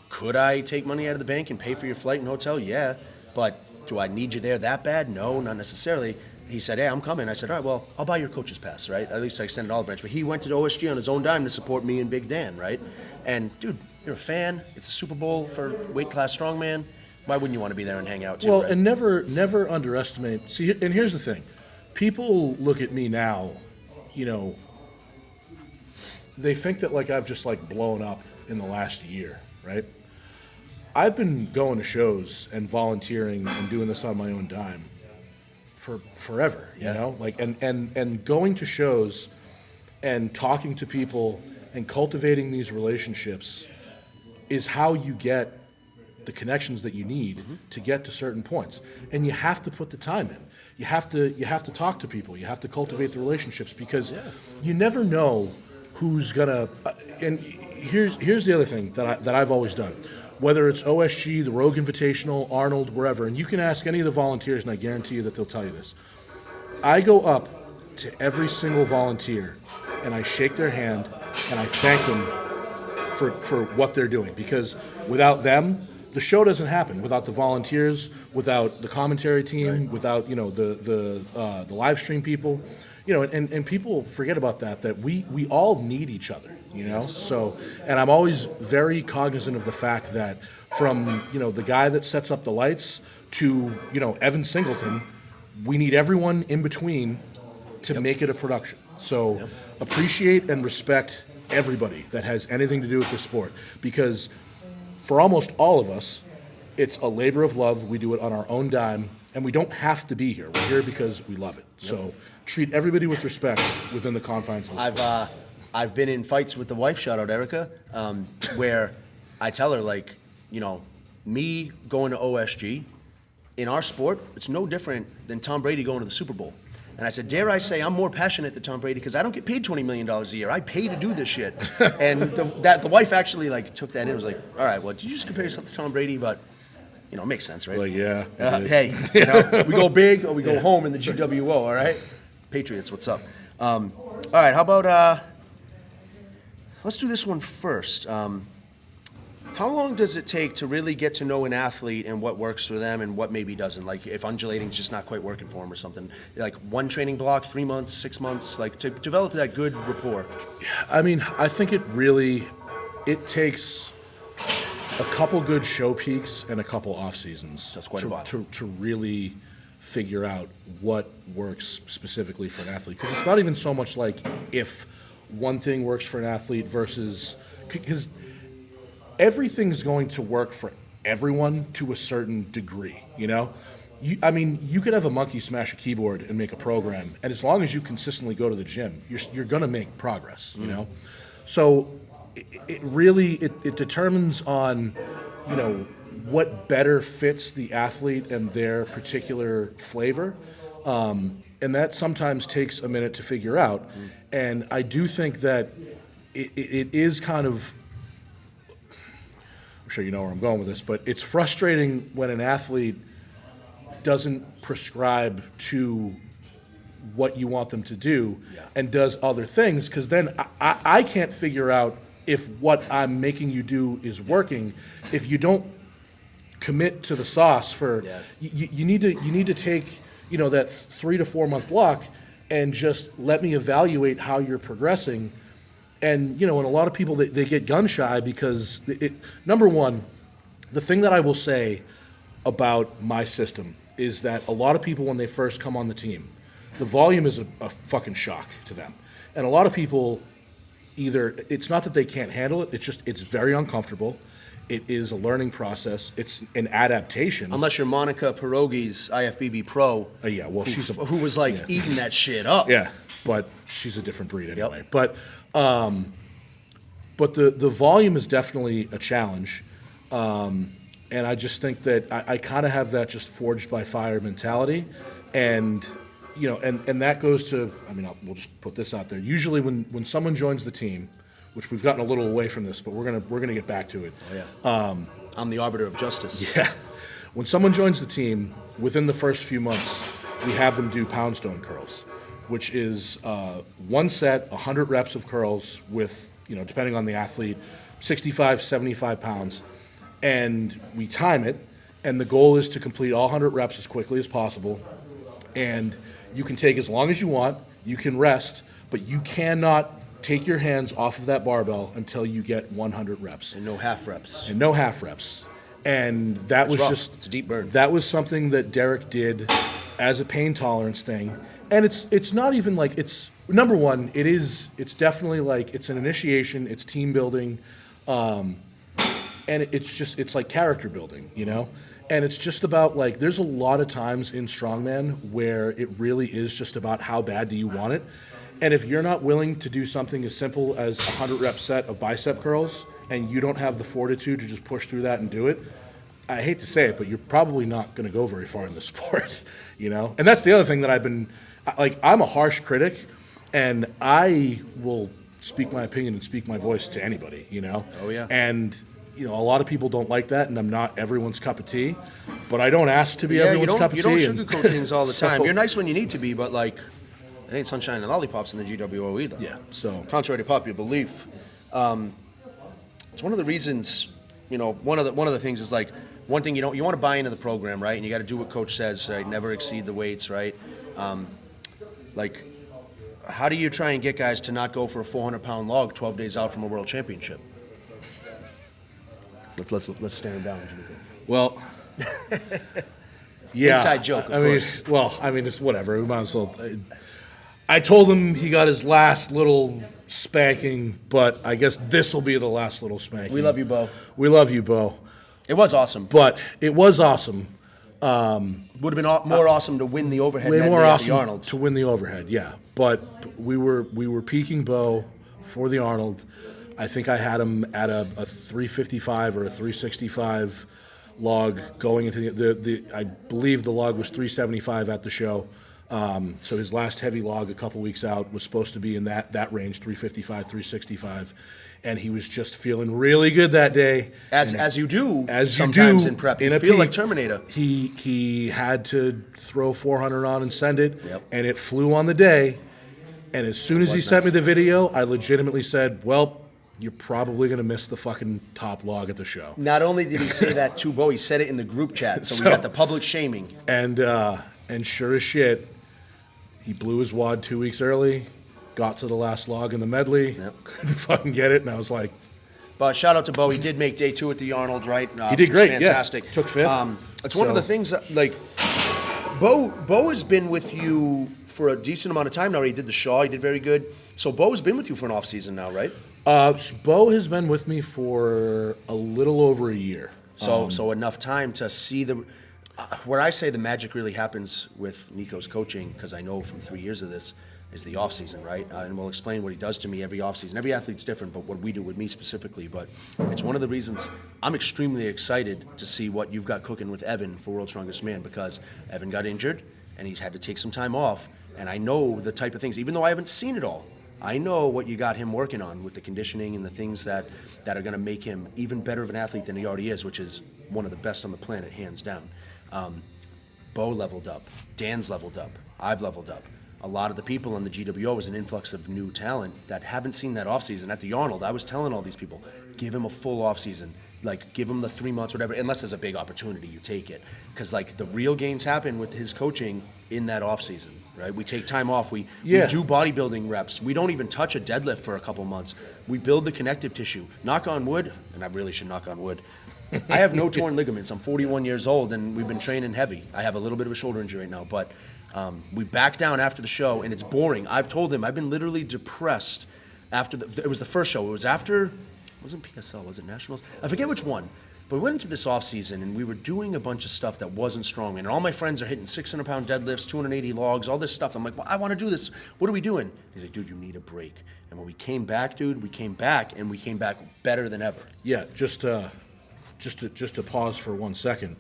could I take money out of the bank and pay for your flight and hotel? Yeah, but do I need you there that bad? No, not necessarily." He said, "Hey, I'm coming." I said, "All right, well, I'll buy your coach's pass, right?" At least I extended olive branch. But he went to the OSG on his own dime to support me and Big Dan, right? And dude, you're a fan. It's a Super Bowl for weight class strongman. Why wouldn't you want to be there and hang out too? Well, right? and never underestimate. See, and here's the thing: people look at me now, they think that like I've just like blown up in the last year, right? I've been going to shows and volunteering and doing this on my own dime for forever, like and going to shows and talking to people and cultivating these relationships is how you get the connections that you need to get to certain points. And you have to put the time in. You have to talk to people. You have to cultivate the relationships because you never know who's gonna. And here's the other thing that I've always done. Whether it's OSG, the Rogue Invitational, Arnold, wherever, and you can ask any of the volunteers, and I guarantee you that they'll tell you this. I go up to every single volunteer, and I shake their hand, and I thank them for what they're doing, because without them, the show doesn't happen. Without the volunteers, without the commentary team, without the live stream people, and people forget about that we all need each other. So, and I'm always very cognizant of the fact that from, the guy that sets up the lights to, Evan Singleton, we need everyone in between to make it a production. So appreciate and respect everybody that has anything to do with the sport, because for almost all of us, it's a labor of love. We do it on our own dime, and we don't have to be here. We're here because we love it. So treat everybody with respect within the confines of the sport. I've been in fights with the wife, shout out Erica, where I tell her, me going to OSG, in our sport, it's no different than Tom Brady going to the Super Bowl. And I said, dare I say, I'm more passionate than Tom Brady because I don't get paid $20 million a year. I pay to do this shit. And the wife actually took that in and was like, all right, well, did you just compare yourself to Tom Brady? But, it makes sense, right? Well, yeah. Hey, we go big or we go home in the gWo, all right? Patriots, what's up? All right, how about... let's do this one first. How long does it take to really get to know an athlete and what works for them and what maybe doesn't? Like if undulating's just not quite working for them or something. Like one training block, 3 months, 6 months, to develop that good rapport. I mean, I think it takes a couple good show peaks and a couple off seasons. That's quite a while. To really figure out what works specifically for an athlete. Because it's not even so much like if one thing works for an athlete versus, because everything's going to work for everyone to a certain degree, you could have a monkey smash a keyboard and make a program, and as long as you consistently go to the gym, you're going to make progress, So it really determines on, what better fits the athlete and their particular flavor. And that sometimes takes a minute to figure out. And I do think that it is kind of, I'm sure you know where I'm going with this, but it's frustrating when an athlete doesn't prescribe to what you want them to do and does other things, because then I can't figure out if what I'm making you do is working if you don't commit to the sauce for you need to take that 3 to 4 month block and just let me evaluate how you're progressing. And and a lot of people they get gun shy because number one, the thing that I will say about my system is that a lot of people when they first come on the team, the volume is a fucking shock to them, and a lot of people either it's not that they can't handle it, it's very uncomfortable. It is a learning process. It's an adaptation. Unless you're Monica Pierogi's IFBB Pro. Who was eating that shit up. Yeah, but she's a different breed anyway. Yep. But the volume is definitely a challenge, and I just think that I kind of have that just forged by fire mentality, and you know, and that goes to, I mean, we'll just put this out there. Usually when someone joins the team, which we've gotten a little away from this, but we're gonna get back to it. Oh yeah. I'm the arbiter of justice. Yeah. When someone joins the team, within the first few months, we have them do pound stone curls, which is one set, 100 reps of curls with, you know, depending on the athlete, 65, 75 pounds. And we time it, and the goal is to complete all 100 reps as quickly as possible. And you can take as long as you want, you can rest, but you cannot take your hands off of that barbell until you get 100 reps. And no half reps. And no half reps. And that was rough. just, it's a deep burn. That was something that Derek did as a pain tolerance thing. And it's not even like, it's, number one, it's definitely like, it's an initiation, it's team building, and it's like character building, you know? And it's just about like, there's a lot of times in Strongman where it really is just about how bad do you want it. And if you're not willing to do something as simple as a 100 rep set of bicep curls, and you don't have the fortitude to just push through that and do it, I hate to say it, but you're probably not going to go very far in the sport, you know? And that's the other thing that I've been, like, I'm a harsh critic, and I will speak my opinion and speak my voice to anybody, you know? Oh, yeah. And, you know, a lot of people don't like that, and I'm not everyone's cup of tea, but I don't ask to be everyone's cup of tea. You don't sugarcoat things all the time. You're nice when you need to be, but, like, it ain't sunshine and lollipops in the gWo either. Yeah, so. Contrary to popular belief. It's one of the reasons, you know, one of the things is like, one thing you want to buy into the program, right? And you got to do what coach says, right? Never exceed the weights, right? Like, how do you try and get guys to not go for a 400-pound log 12 days out from a world championship? Let's stand him down. Well, yeah. Inside joke, of course. It's whatever. We might as well. I told him he got his last little spanking, but I guess this will be the last little spanking. We love you, Bo. We love you, Bo. It was awesome. But it was awesome. Would have been more awesome to win the overhead. Way more awesome the Arnold. to win the overhead, yeah. But we were peaking Bo for the Arnold. I think I had him at a 355 or a 365 log going into the I believe the log was 375 at the show. So his last heavy log a couple weeks out was supposed to be in that range, 355, 365. And he was just feeling really good that day. As you do sometimes in prep. You feel peak. like Terminator. He had to throw 400 on and send it, Yep. and it flew on the day. And as soon as he sent me the video, I legitimately said, well, you're probably going to miss the fucking top log at the show. Not only did he say that to Bo, he said it in the group chat, so we got the public shaming. And sure as shit, he blew his wad 2 weeks early, got to the last log in the medley, couldn't fucking get it, and I was like... But shout out to Bo. He did make day 2 at the Arnold, right? He did great, fantastic. Yeah. Took 5th. It's one of the things that, like, Bo has been with you for a decent amount of time now. He did the Shaw. He did very good. So Bo's been with you for an off-season now, right? Bo has been with me for a little over a year. So enough time to see the... where I say the magic really happens with Niko's coaching, because I know from 3 years of this, is the off-season, right? And we'll explain what he does to me every off-season. Every athlete's different, but what we do with me specifically. But it's one of the reasons I'm extremely excited to see what you've got cooking with Evan for World's Strongest Man, because Evan got injured, and he's had to take some time off. And I know the type of things, even though I haven't seen it all, I know what you got him working on with the conditioning and the things that are going to make him even better of an athlete than he already is, which is one of the best on the planet, hands down. Bo leveled up. Dan's leveled up. I've leveled up. A lot of the people on the gWo is an influx of new talent that haven't seen that offseason. At the Arnold, I was telling all these people, give him a full offseason. Like, give him the 3 months, whatever, unless there's a big opportunity, you take it. Because, like, the real gains happen with his coaching in that offseason, right? We take time off. We do bodybuilding reps. We don't even touch a deadlift for a couple months. We build the connective tissue. Knock on wood, and I really should knock on wood. I have no torn ligaments. I'm 41 years old, and we've been training heavy. I have a little bit of a shoulder injury right now, but we back down after the show, and it's boring. I've told him I've been literally depressed after it was the first show. It was after, it wasn't PSL, was it Nationals? I forget which one. But we went into this off season, and we were doing a bunch of stuff that wasn't Strongman. And all my friends are hitting 600-pound deadlifts, 280 logs, all this stuff. I'm like, well, I want to do this. What are we doing? He's like, dude, you need a break. And when we came back, dude, we came back better than ever. Yeah, just to pause for 1 second.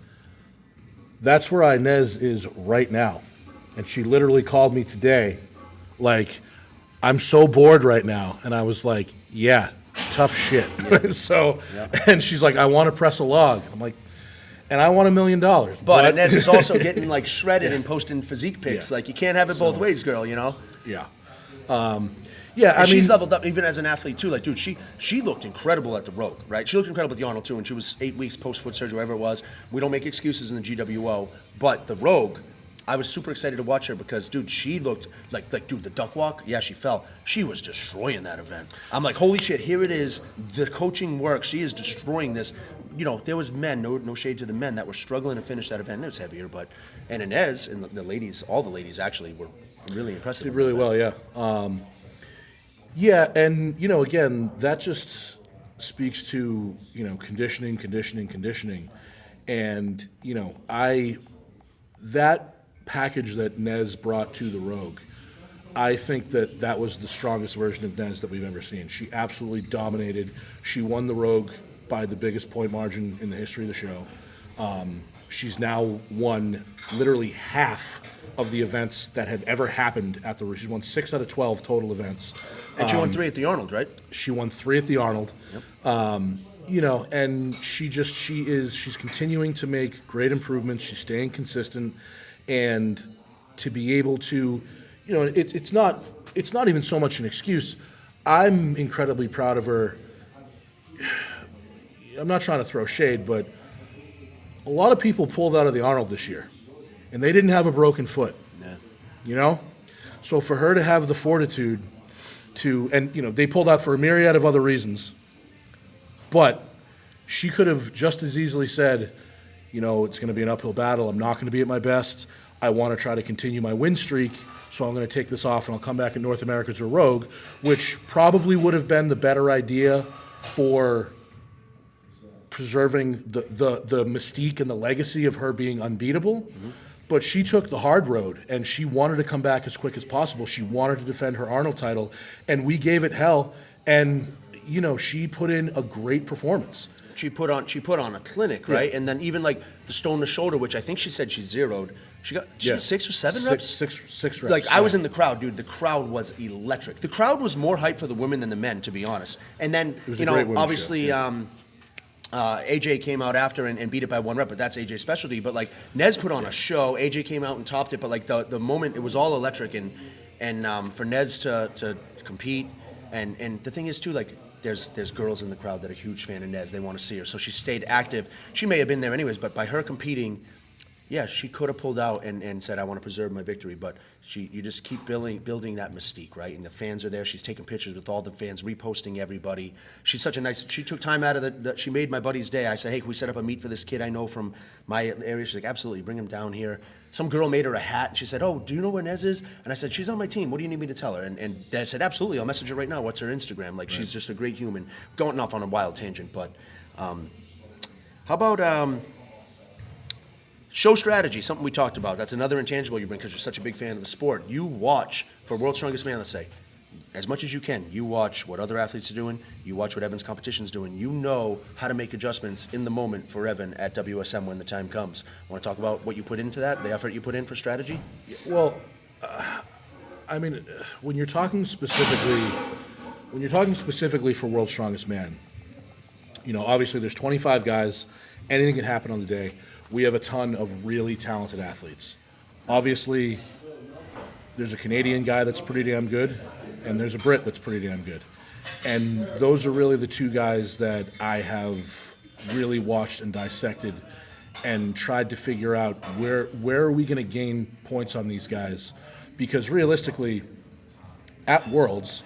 That's where Inez is right now. And she literally called me today, like, I'm so bored right now. And I was like, yeah, tough shit. So, and she's like, I want to press a log. I'm like, and I want $1 million. But Inez is also getting like shredded and posting physique pics. Like, you can't have it both ways, girl, you know? Yeah. She's leveled up even as an athlete too. Like, dude, she looked incredible at the Rogue, right? She looked incredible at the Arnold too, and she was 8 weeks post foot surgery, whatever it was. We don't make excuses in the gWo, but the Rogue, I was super excited to watch her because, dude, she looked like dude, the duck walk. Yeah, she fell. She was destroying that event. I'm like, holy shit, here it is. The coaching works. She is destroying this. You know, there was men, no shade to the men, that were struggling to finish that event. It was heavier, and Inez and the ladies, all the ladies actually were really impressive. Did really well, yeah. Yeah, and, you know, again, that just speaks to, you know, conditioning. And, you know, that package that Nez brought to the Rogue, I think that was the strongest version of Nez that we've ever seen. She absolutely dominated. She won the Rogue by the biggest point margin in the history of the show. She's now won literally half of the events that have ever happened at the. She's won 6 out of 12 total events. And she won 3 at the Arnold, right? She won 3 at the Arnold. Yep. You know, and she's continuing to make great improvements. She's staying consistent, and to be able to, you know, it's not even so much an excuse. I'm incredibly proud of her. I'm not trying to throw shade, but a lot of people pulled out of the Arnold this year, and they didn't have a broken foot. Yeah. You know? So for her to have the fortitude and, you know, they pulled out for a myriad of other reasons, but she could have just as easily said, you know, it's going to be an uphill battle. I'm not going to be at my best. I want to try to continue my win streak, so I'm going to take this off, and I'll come back in North America as a Rogue, which probably would have been the better idea for preserving the mystique and the legacy of her being unbeatable. Mm-hmm. But she took the hard road, and she wanted to come back as quick as possible. She wanted to defend her Arnold title, and we gave it hell. And, you know, she put in a great performance. She put on a clinic, right? Yeah. And then even like the stone to shoulder, which I think she said she zeroed. She got 6 or 7 reps? Six reps. Like, I was in the crowd, dude. The crowd was electric. The crowd was more hyped for the women than the men, to be honest. And then, you know, obviously, AJ came out after and beat it by 1 rep, but that's AJ's specialty. But like, Nez put on a show. AJ came out and topped it, but like the moment, it was all electric. And for Nez to compete, and the thing is too, like, there's girls in the crowd that are huge fan of Nez. They want to see her, so she stayed active. She may have been there anyways, but by her competing, yeah, she could have pulled out and said, I want to preserve my victory, but you just keep building that mystique, right? And the fans are there. She's taking pictures with all the fans, reposting everybody. She's such a nice, she took time out of she made my buddy's day. I said, hey, can we set up a meet for this kid I know from my area? She's like, absolutely, bring him down here. Some girl made her a hat, and she said, oh, do you know where Nez is? And I said, she's on my team. What do you need me to tell her? And I said, absolutely, I'll message her right now. What's her Instagram? Like, she's just a great human. Going off on a wild tangent, but how about show strategy, something we talked about. That's another intangible you bring because you're such a big fan of the sport. You watch, for World's Strongest Man, let's say, as much as you can, you watch what other athletes are doing, you watch what Evan's competition's doing. You know how to make adjustments in the moment for Evan at WSM when the time comes. Want to talk about what you put into that, the effort you put in for strategy? Well, I mean, when you're talking specifically for World's Strongest Man, you know, obviously there's 25 guys. Anything can happen on the day. We have a ton of really talented athletes. Obviously, there's a Canadian guy that's pretty damn good, and there's a Brit that's pretty damn good. And those are really the 2 guys that I have really watched and dissected and tried to figure out where are we going to gain points on these guys. Because realistically, at Worlds,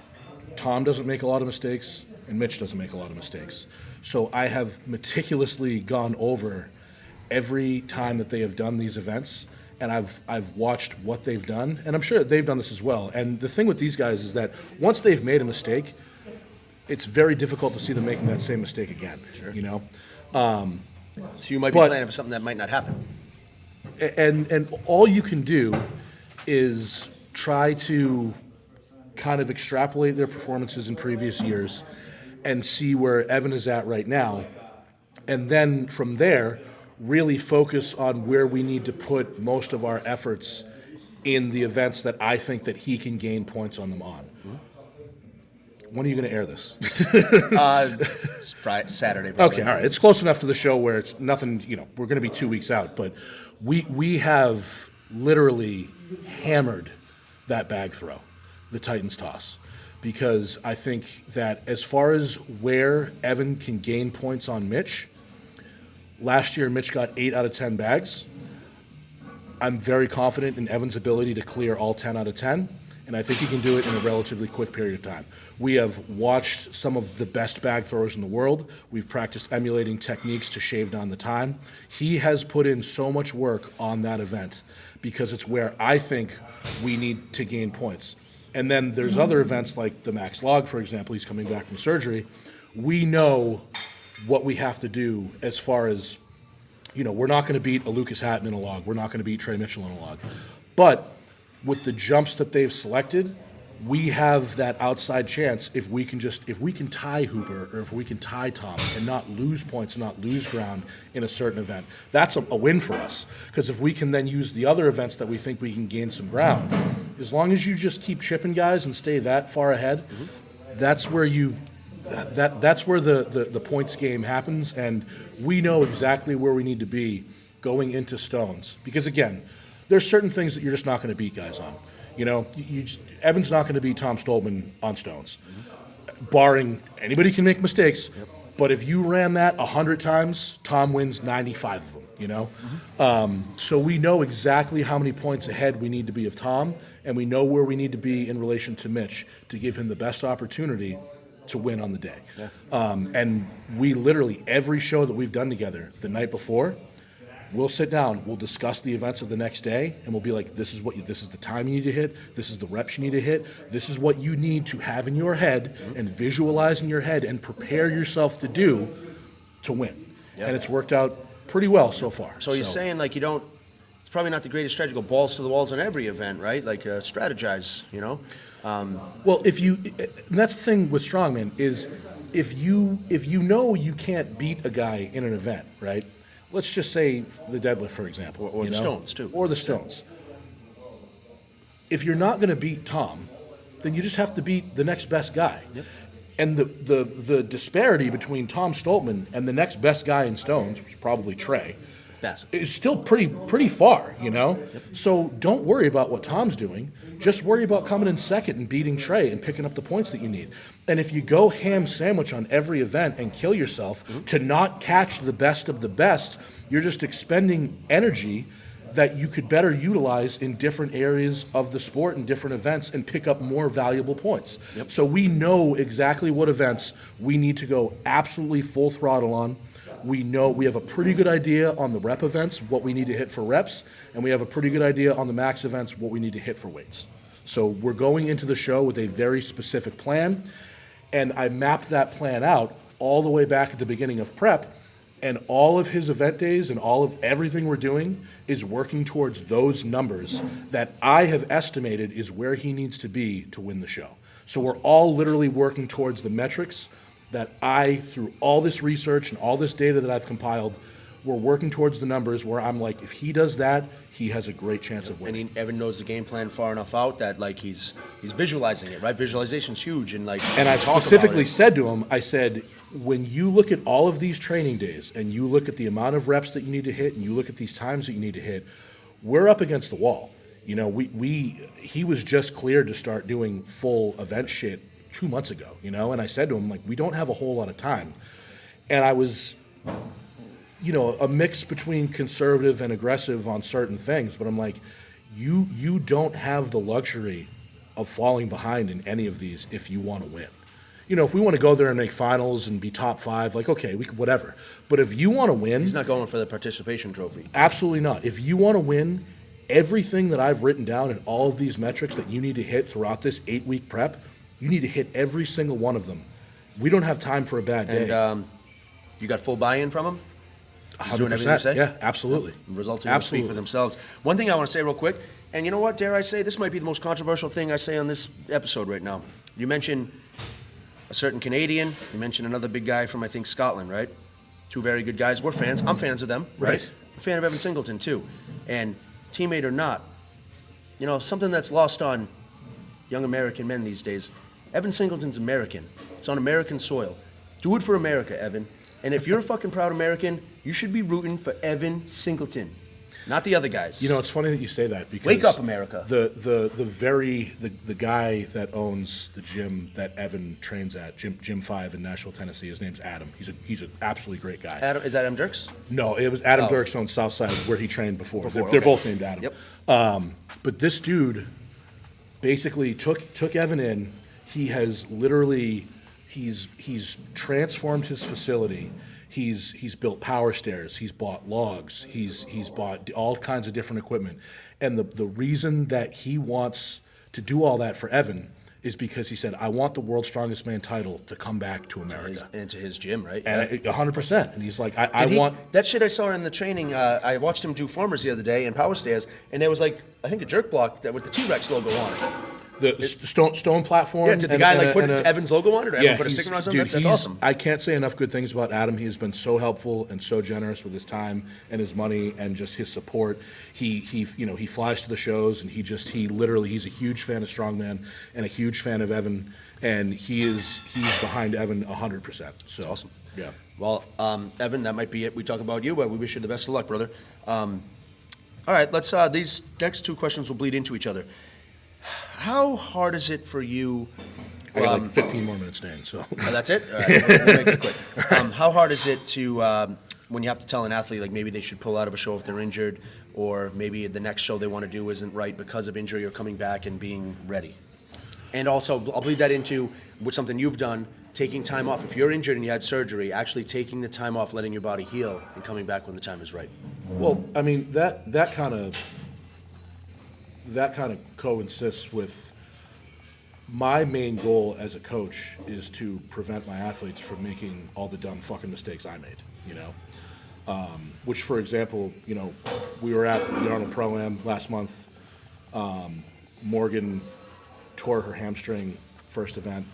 Tom doesn't make a lot of mistakes, and Mitch doesn't make a lot of mistakes. So I have meticulously gone over every time that they have done these events, and I've watched what they've done, and I'm sure they've done this as well. And the thing with these guys is that once they've made a mistake, it's very difficult to see them making that same mistake again. Sure. You know. So you might be planning for something that might not happen. And all you can do is try to kind of extrapolate their performances in previous years and see where Evan is at right now, and then from there, really focus on where we need to put most of our efforts in the events that I think that he can gain points on them on. When are you going to air this? It's Saturday. Probably. Okay, all right. It's close enough to the show where it's nothing, we're going to be 2 weeks out, but we have literally hammered that bag throw, the Titans toss, because I think that as far as where Evan can gain points on Mitch, last year Mitch got 8 out of 10 bags. I'm very confident in Evan's ability to clear all 10 out of 10, and I think he can do it in a relatively quick period of time. We have watched some of the best bag throwers in the world. We've practiced emulating techniques to shave down the time. He has put in so much work on that event because it's where I think we need to gain points. And then there's other events like the Max Log, for example. He's coming back from surgery. We know what we have to do as far as, we're not going to beat a Lucas Hatton in a log. We're not going to beat Trey Mitchell in a log. But with the jumps that they've selected, we have that outside chance if we can tie Hooper or if we can tie Tom and not lose points, not lose ground in a certain event. That's a win for us, because if we can then use the other events that we think we can gain some ground, as long as you just keep chipping guys and stay that far ahead, that's where that's where the points game happens, and we know exactly where we need to be going into stones. Because again, there's certain things that you're just not going to beat guys on. Evan's not going to beat Tom Stoltman on stones, barring anybody can make mistakes. Yep. But if you ran that 100 times, Tom wins 95 of them. So we know exactly how many points ahead we need to be of Tom, and we know where we need to be in relation to Mitch to give him the best opportunity to win on the day. Yeah. And we literally, every show that we've done together the night before, we'll sit down, we'll discuss the events of the next day, and we'll be like, this is the time you need to hit, this is the reps you need to hit, this is what you need to have in your head and visualize in your head and prepare yourself to do to win. Yep. And it's worked out pretty well so far. So you're saying it's probably not the greatest strategy to go balls to the walls on every event, right? Strategize, Well, and that's the thing with Strongman is if you know you can't beat a guy in an event, right? Let's just say the deadlift, for example. Or the stones, too. Or the stones. If you're not going to beat Tom, then you just have to beat the next best guy. Yep. And the disparity between Tom Stoltman and the next best guy in stones, which is probably Trey, is still pretty far, Yep. So don't worry about what Tom's doing. Just worry about coming in second and beating Trey and picking up the points that you need. And if you go ham sandwich on every event and kill yourself to not catch the best of the best, you're just expending energy that you could better utilize in different areas of the sport and different events and pick up more valuable points. Yep. So we know exactly what events we need to go absolutely full throttle on. We know we have a pretty good idea on the rep events, what we need to hit for reps, and we have a pretty good idea on the max events, what we need to hit for weights. So we're going into the show with a very specific plan, and I mapped that plan out all the way back at the beginning of prep, and all of his event days and all of everything we're doing is working towards those numbers that I have estimated is where he needs to be to win the show. So we're all literally working towards the metrics that through all this research and all this data that I've compiled, we're working towards the numbers where I'm like, if he does that, he has a great chance of winning. And Evan knows the game plan far enough out that he's visualizing it, right? Visualization's huge, and And I specifically said to him, I said, when you look at all of these training days and you look at the amount of reps that you need to hit and you look at these times that you need to hit, we're up against the wall. He was just cleared to start doing full event shit 2 months ago, and I said to him, we don't have a whole lot of time. And I was, a mix between conservative and aggressive on certain things, but I'm like, you don't have the luxury of falling behind in any of these if you want to win. If we want to go there and make finals and be top 5, okay, we could, whatever. But if you want to win... He's not going for the participation trophy. Absolutely not. If you want to win, everything that I've written down and all of these metrics that you need to hit throughout this 8-week prep, you need to hit every single one of them. We don't have time for a bad day. And you got full buy-in from him? He's doing everything you say? Yeah, absolutely. The results are going to speak for themselves. One thing I want to say real quick, and you know what, dare I say, this might be the most controversial thing I say on this episode right now. You mentioned a certain Canadian. You mentioned another big guy from, I think, Scotland, right? 2 very good guys. We're fans. I'm fans of them, right? I'm a fan of Evan Singleton, too. And teammate or not, something that's lost on young American men these days. Evan Singleton's American. It's on American soil. Do it for America, Evan. And if you're a fucking proud American, you should be rooting for Evan Singleton, not the other guys. It's funny that you say that because wake up, America. The guy that owns the gym that Evan trains at, Gym 5 in Nashville, Tennessee. His name's Adam. He's an absolutely great guy. Adam, is that Adam Dirks? No, it was Adam Dirks on Southside where he trained before. They're okay. both named Adam. Yep. But this dude basically took Evan in. He has literally he's transformed his facility. He's built power stairs. He's bought logs. He's bought all kinds of different equipment. And the reason that he wants to do all that for Evan is because he said, I want the World's Strongest Man title to come back to America. And to his gym, right? And 100%. And he's like, I want... That shit I saw in the training, I watched him do farmers the other day and power stairs, and there was like, I think a jerk block that with the T-Rex logo on it. The stone platform. Yeah, did the guy put Evan's logo on it, or Evan put a sticker on something? That's awesome. I can't say enough good things about Adam. He has been so helpful and so generous with his time and his money and just his support. He flies to the shows, and he's a huge fan of Strongman and a huge fan of Evan, and he's behind Evan 100%. So that's awesome. Yeah. Well, Evan, that might be it. We talk about you, but we wish you the best of luck, brother. All right, let's. These next two questions will bleed into each other. How hard is it for you? I got like 15 more minutes, Dan. So that's it. All right, we'll make it quick. How hard is it to when you have to tell an athlete like maybe they should pull out of a show if they're injured, or maybe the next show they want to do isn't right because of injury, or coming back and being ready? And also, I'll bleed that into something you've done, taking time off. If you're injured and you had surgery, actually taking the time off, letting your body heal, and coming back when the time is right. Well, I mean that kind of coincides with my main goal as a coach is to prevent my athletes from making all the dumb fucking mistakes I made, which, for example, we were at the Arnold Pro-Am last month. Morgan tore her hamstring first event,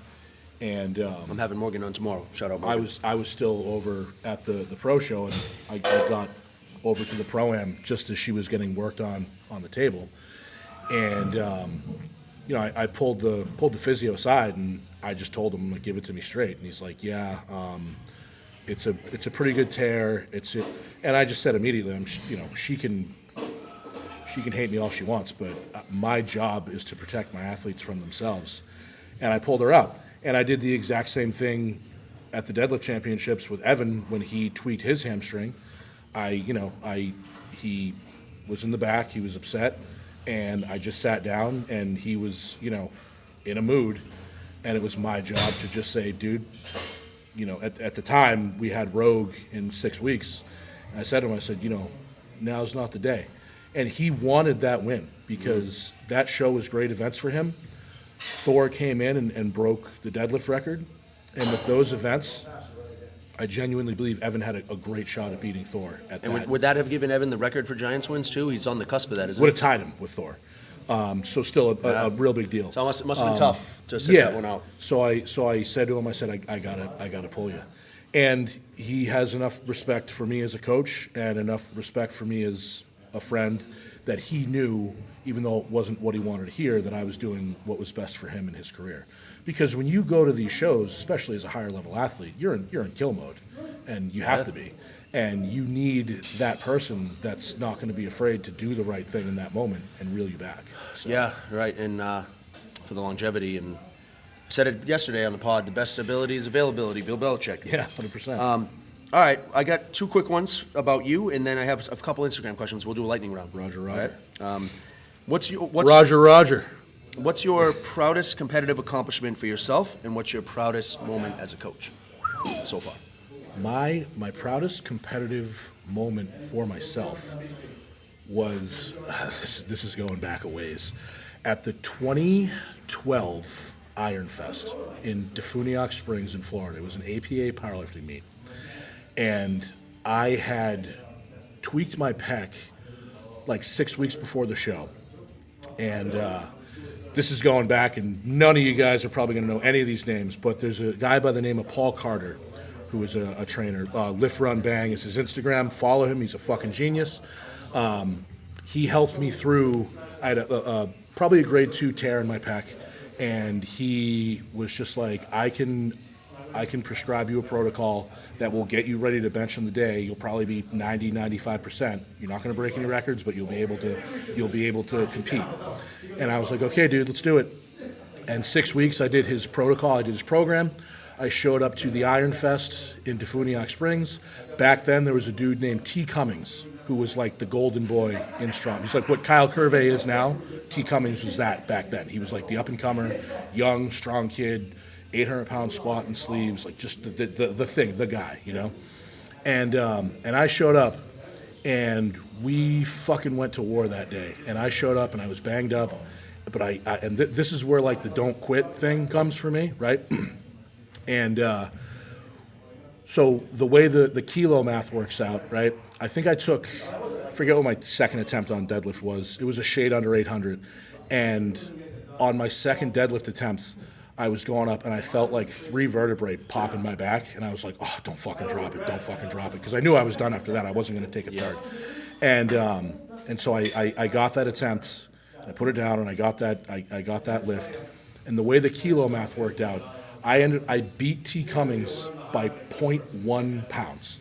and I'm having Morgan on tomorrow. Shout out, Morgan. I was still over at the pro show, and I got over to the Pro-Am just as she was getting worked on the table. And I pulled the physio aside, and I just told him, like, give it to me straight. And he's like, yeah, it's a pretty good tear. And I just said immediately, she can hate me all she wants, but my job is to protect my athletes from themselves. And I pulled her out, and I did the exact same thing at the deadlift championships with Evan when he tweaked his hamstring. He was in the back, he was upset. And I just sat down, and he was, in a mood, and it was my job to just say, dude, at the time we had Rogue in 6 weeks, and I said to him, now's not the day. And he wanted that win because that show was great events for him. Thor came in and broke the deadlift record, and with those events, I genuinely believe Evan had a great shot at beating Thor at that. And would that have given Evan the record for Giants wins too? He's on the cusp of that, isn't it? Would have tied him with Thor. So still a real big deal. So it must have been tough to sit that one out. So I said to him, I gotta pull you. And he has enough respect for me as a coach and enough respect for me as a friend that he knew, even though it wasn't what he wanted to hear, that I was doing what was best for him in his career. Because when you go to these shows, especially as a higher level athlete, you're in kill mode, and you have to be. And you need that person that's not going to be afraid to do the right thing in that moment and reel you back. So. Yeah, right. And for the longevity, and I said it yesterday on the pod, the best ability is availability. Bill Belichick. Yeah, 100%. All right, I got two quick ones about you, and then I have a couple Instagram questions. We'll do a lightning round. Roger. Right? What's Roger. What's your proudest competitive accomplishment for yourself, and what's your proudest moment as a coach so far? My proudest competitive moment for myself was, this is going back a ways, at the 2012 Iron Fest in Defuniak Springs in Florida. It was an APA powerlifting meet. And I had tweaked my pec like 6 weeks before the show. And this is going back, and none of you guys are probably going to know any of these names, but there's a guy by the name of Paul Carter who is a trainer. Lift, Run, Bang is his Instagram. Follow him. He's a fucking genius. He helped me through I had probably a grade 2 tear in my pec, and he was just like, I can prescribe you a protocol that will get you ready to bench on the day. You'll probably be 90, 95%. You're not going to break any records, but you'll be able to compete. And I was like, okay, dude, let's do it. And 6 weeks, I did his protocol. I did his program. I showed up to the Iron Fest in Defuniak Springs. Back then, there was a dude named T. Cummings, who was like the golden boy in Strong. He's like what Kyle Curvey is now. T. Cummings was that back then. He was like the up-and-comer, young, strong kid, 800-pound squat and sleeves, like just the thing, the guy, you know? And I showed up, and we fucking went to war that day. And I showed up, and I was banged up, but this is where like the don't quit thing comes for me, right? And so the way the kilo math works out, right? I think I forget what my second attempt on deadlift was. It was a shade under 800. And on my second deadlift attempt, I was going up and I felt like 3 vertebrae pop in my back. And I was like, oh, don't fucking drop it. Don't fucking drop it. Because I knew I was done after that. I wasn't going to take a third. And so I got that attempt. I put it down and I got that lift. And the way the kilo math worked out, I beat T. Cummings by 0.1 pounds.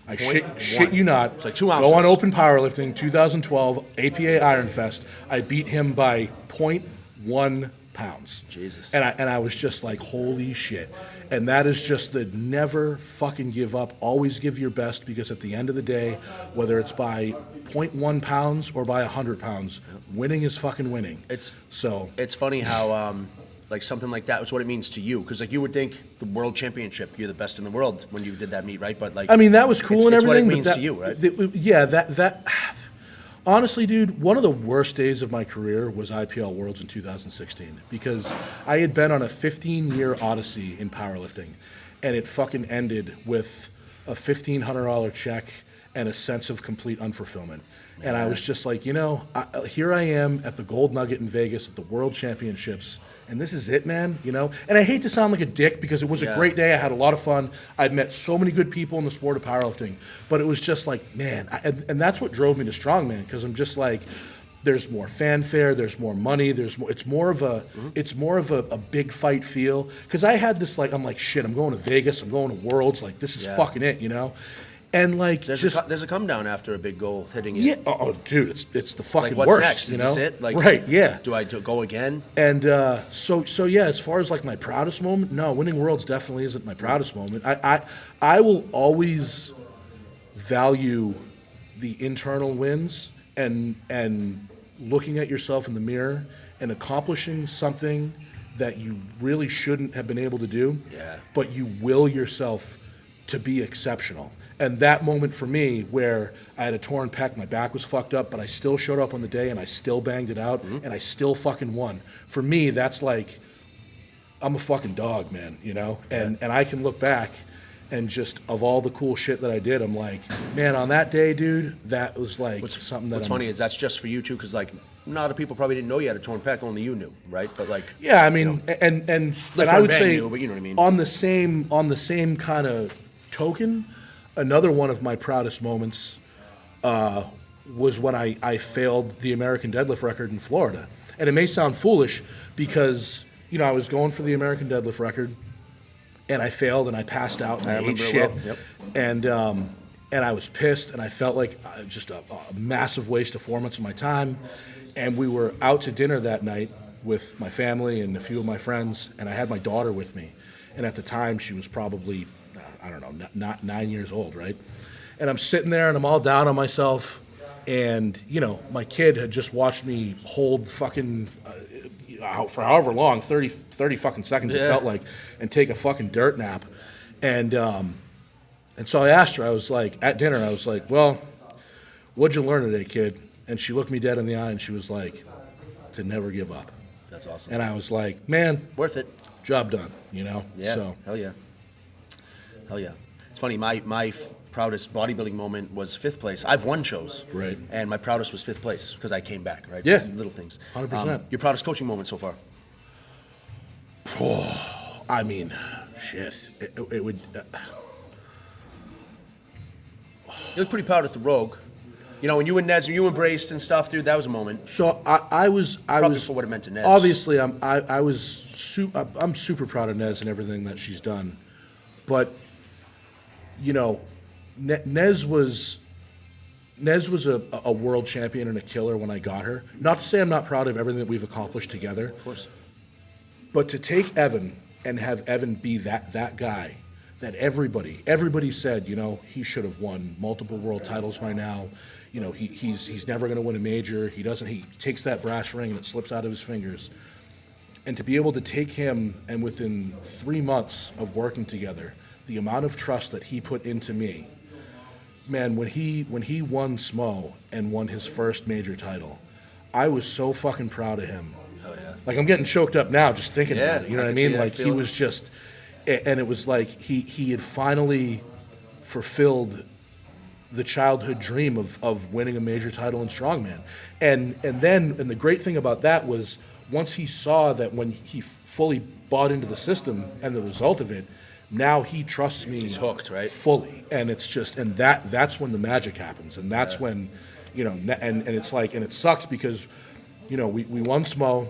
I shit you not. It's like 2 ounces. Go on Open Powerlifting, 2012, APA Iron Fest. I beat him by 0.1 pounds. Jesus. And I was just like, holy shit. And that is just the never fucking give up. Always give your best, because at the end of the day, whether it's by 0.1 pounds or by 100 pounds, winning is fucking winning. It's funny how like something like that is what it means to you, because like you would think the world championship, you're the best in the world when you did that meet, right? But like, I mean, that was cool and everything. It's what it means to you, right? Yeah, that honestly, dude, one of the worst days of my career was IPL Worlds in 2016, because I had been on a 15-year odyssey in powerlifting, and it fucking ended with a $1,500 check and a sense of complete unfulfillment. And I was just like, here I am at the Gold Nugget in Vegas at the World Championships, and this is it, man, And I hate to sound like a dick, because it was a great day. I had a lot of fun. I've met so many good people in the sport of powerlifting, but it was just like, man, and that's what drove me to Strongman, because I'm just like, there's more fanfare, there's more money, it's more of a big fight feel. Because I had this, like, I'm like, shit, I'm going to Vegas, I'm going to Worlds, like, this is fucking it, And like, there's a come down after a big goal hitting it. Yeah, oh, dude, it's the fucking like, what's worst. next? Is this it? Like, right? Yeah. Do I go again? And so yeah. As far as like my proudest moment, no, winning Worlds definitely isn't my proudest moment. I will always value the internal wins and looking at yourself in the mirror and accomplishing something that you really shouldn't have been able to do. Yeah. But you will yourself to be exceptional. And that moment for me, where I had a torn pec, my back was fucked up, but I still showed up on the day and I still banged it out, and I still fucking won. For me, that's like, I'm a fucking dog, man, And I can look back and just, of all the cool shit that I did, I'm like, man, on that day, dude, that was like something that. What's funny is that's just for you too, because like, a lot of people probably didn't know you had a torn pec, only you knew, right? But like, yeah, I mean, and I would say, knew, but you know what I mean. On the same kind of token, another one of my proudest moments was when I failed the American deadlift record in Florida. And it may sound foolish, because I was going for the American deadlift record, and I failed, and I passed out, and I ate shit. Well. Yep. And I was pissed, and I felt like just a massive waste of 4 months of my time. And we were out to dinner that night with my family and a few of my friends, and I had my daughter with me. And at the time, she was probably, I don't know, not 9 years old, right? And I'm sitting there, and I'm all down on myself. And, my kid had just watched me hold fucking, for however long, 30 fucking seconds, it felt like, and take a fucking dirt nap. And so I asked her, I was like, at dinner, I was like, well, what'd you learn today, kid? And she looked me dead in the eye, and she was like, to never give up. That's awesome. And I was like, man. Worth it. Job done, Yeah, So. Hell yeah. It's funny, my proudest bodybuilding moment was 5th place. I've won shows. Right. And my proudest was 5th place, because I came back, right? Yeah. Little things. 100%. Your proudest coaching moment so far? Oh, I mean, shit. It would... You look pretty proud at the Rogue. You know, when you and Nez, when you embraced and stuff, dude, that was a moment. So I was Probably for what it meant to Nez. Obviously, I'm super proud of Nez and everything that she's done, but you know, Nez was a world champion and a killer when I got her. Not to say I'm not proud of everything that we've accomplished together. Of course. But to take Evan and have Evan be that guy that everybody said, you know, he should have won multiple world titles by now. You know, he's never going to win a major. He takes that brass ring and it slips out of his fingers. And to be able to take him and within 3 months of working together, the amount of trust that he put into me, man, when he won SMO and won his first major title, I was so fucking proud of him. Oh, yeah. Like, I'm getting choked up now just thinking about it. You know what I mean? Like, he feeling. was just, and it was like he had finally fulfilled the childhood dream of winning a major title in Strongman. And the great thing about that was once he saw that when he fully bought into the system and the result of it, now he trusts me. He's hooked, right? Fully. And it's just, and that's when the magic happens. And that's when, you know, and it's like, and it sucks because, you know, we won SMO,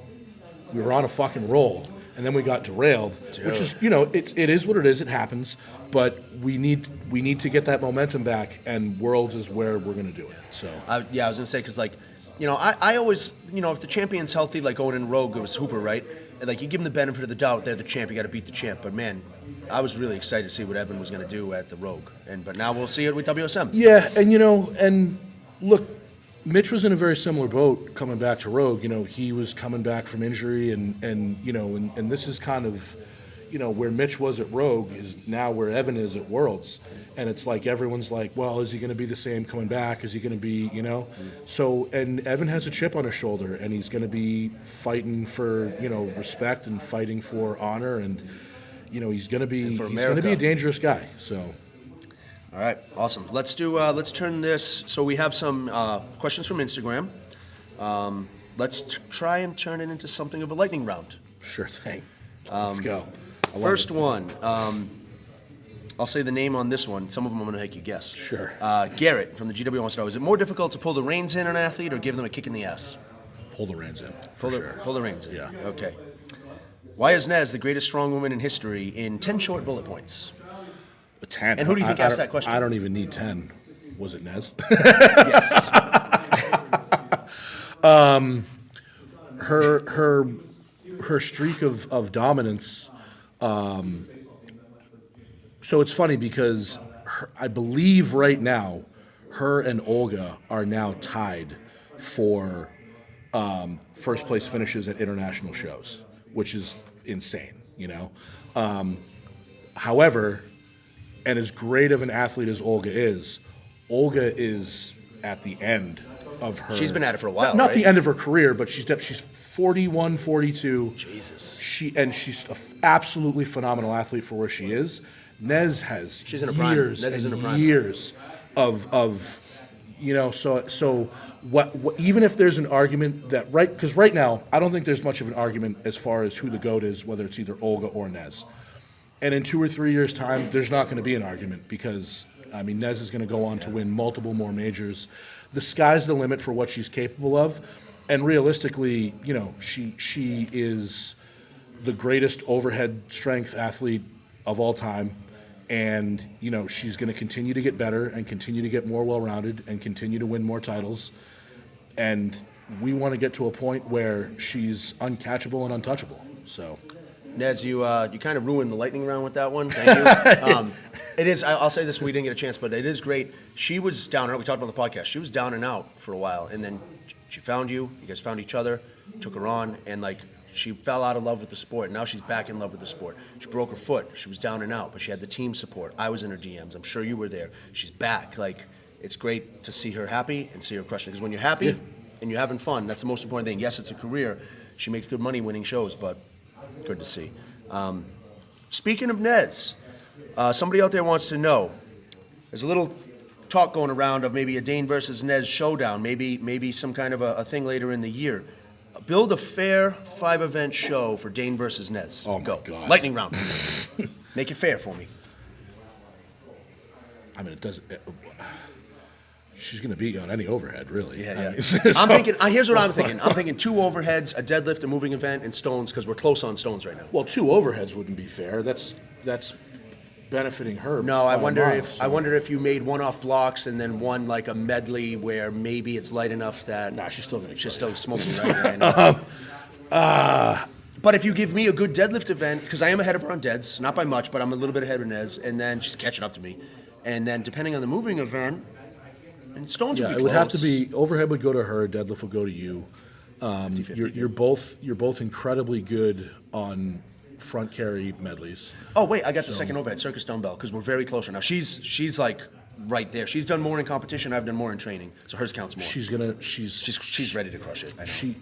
we were on a fucking roll, and then we got derailed, which is, you know, it is what it is, it happens, but we need to get that momentum back, and Worlds is where we're going to do it. So I was going to say, because, like, you know, I always, you know, if the champion's healthy, like going in Rogue, it was Hooper, right? And, like, you give them the benefit of the doubt, they're the champ, you got to beat the champ. But, man, I was really excited to see what Evan was going to do at the Rogue. But now we'll see it with WSM. yeah, and, you know, and look, Mitch was in a very similar boat coming back to Rogue. You know, he was coming back from injury, and you know, and this is kind of, you know, where Mitch was at Rogue is now where Evan is at Worlds. And it's like everyone's like, well, is he going to be the same coming back? Is he going to be, you know? So, and Evan has a chip on his shoulder, and he's going to be fighting for, you know, respect and fighting for honor, and, you know, he's going to be a dangerous guy. So. All right, awesome. Let's turn this. So we have some questions from Instagram. Let's try and turn it into something of a lightning round. Sure thing. Let's go. First one. I'll say the name on this one. Some of them I'm going to make you guess. Sure. Garrett from the GW wants to know, is it more difficult to pull the reins in on an athlete or give them a kick in the ass? Pull the reins in. Pull the reins in. Yeah. Okay. Why is Nez the greatest strong woman in history in 10 short bullet points? 10. And who do you think asked that question? I don't even need 10. Was it Nez? Yes. Her streak of dominance. So it's funny because I believe right now, her and Olga are now tied for first place finishes at international shows, which is insane, you know. However, and as great of an athlete as Olga is at the end of her. She's been at it for a while, Not right? the end of her career, but she's 41, 42. Jesus. She's an absolutely phenomenal athlete for where she is. Nez has She's in her prime. years Nez is in her and prime. years of you know, so what even if there's an argument that because right now I don't think there's much of an argument as far as who the GOAT is, whether it's either Olga or Nez. And in 2 or 3 years' time, there's not going to be an argument because, I mean, Nez is going to go on to win multiple more majors. The sky's the limit for what she's capable of. And realistically, you know, she is the greatest overhead strength athlete of all time. And, you know, she's going to continue to get better and continue to get more well-rounded and continue to win more titles. And we want to get to a point where she's uncatchable and untouchable. So... Nez, you kind of ruined the lightning round with that one. Thank you. It is. I'll say this when we didn't get a chance, but it is great. She was down and out. We talked about the podcast. She was down and out for a while, and then she found you. You guys found each other, took her on, and like she fell out of love with the sport. Now she's back in love with the sport. She broke her foot. She was down and out, but she had the team support. I was in her DMs. I'm sure you were there. She's back. Like it's great to see her happy and see her crushing. Because when you're happy and you're having fun, that's the most important thing. Yes, it's a career. She makes good money winning shows, but. Good to see. Speaking of Nez, somebody out there wants to know. There's a little talk going around of maybe a Dane versus Nez showdown, maybe some kind of a thing later in the year. Build a fair 5-event show for Dane versus Nez. Oh, my Go. God. Lightning round. Make it fair for me. I mean, it does. She's going to beat you on any overhead, really. Yeah, I yeah. mean, so- I'm thinking. Here's what I'm thinking. I'm thinking 2 overheads, a deadlift, a moving event, and stones because we're close on stones right now. Well, 2 overheads wouldn't be fair. That's benefiting her. No, I by a wonder mile, if so- I wonder if you made one off blocks and then one like a medley where maybe it's light enough that Nah, she's still going to she's still smoking right now. But if you give me a good deadlift event, because I am ahead of her on deads, not by much, but I'm a little bit ahead of Nez, and then she's catching up to me, and then depending on the moving event, and stones Yeah, would it be would close. have to be overhead would go to her, deadlift would go to you. 50-50. You're both incredibly good on front carry medleys. Oh wait, I got the second overhead, circus dumbbell, because we're very close right now. She's like right there. She's done more in competition. I've done more in training, so hers counts more. She's ready to crush it. I know.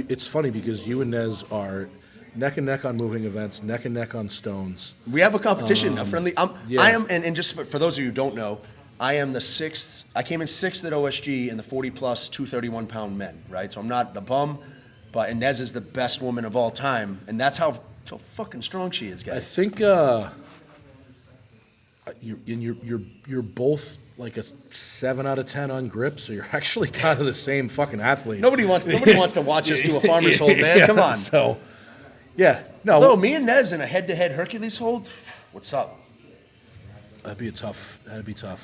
It's funny because you and Nez are neck and neck on moving events, neck and neck on stones. We have a competition, a friendly. yeah. I am, and just for those of you who don't know, I am the 6th. I came in 6th at OSG in the 40 plus 231 pound men, right? So I'm not the bum, but Inez is the best woman of all time, and that's how fucking strong she is, I guys. think you're both like a 7 out of 10 on grip, so you're actually kind of the same fucking athlete. Nobody wants to watch us do a farmer's hold, man. Yeah, Come on. So, yeah, no, Although me and Nez in a head-to-head Hercules hold, what's up? that'd be tough.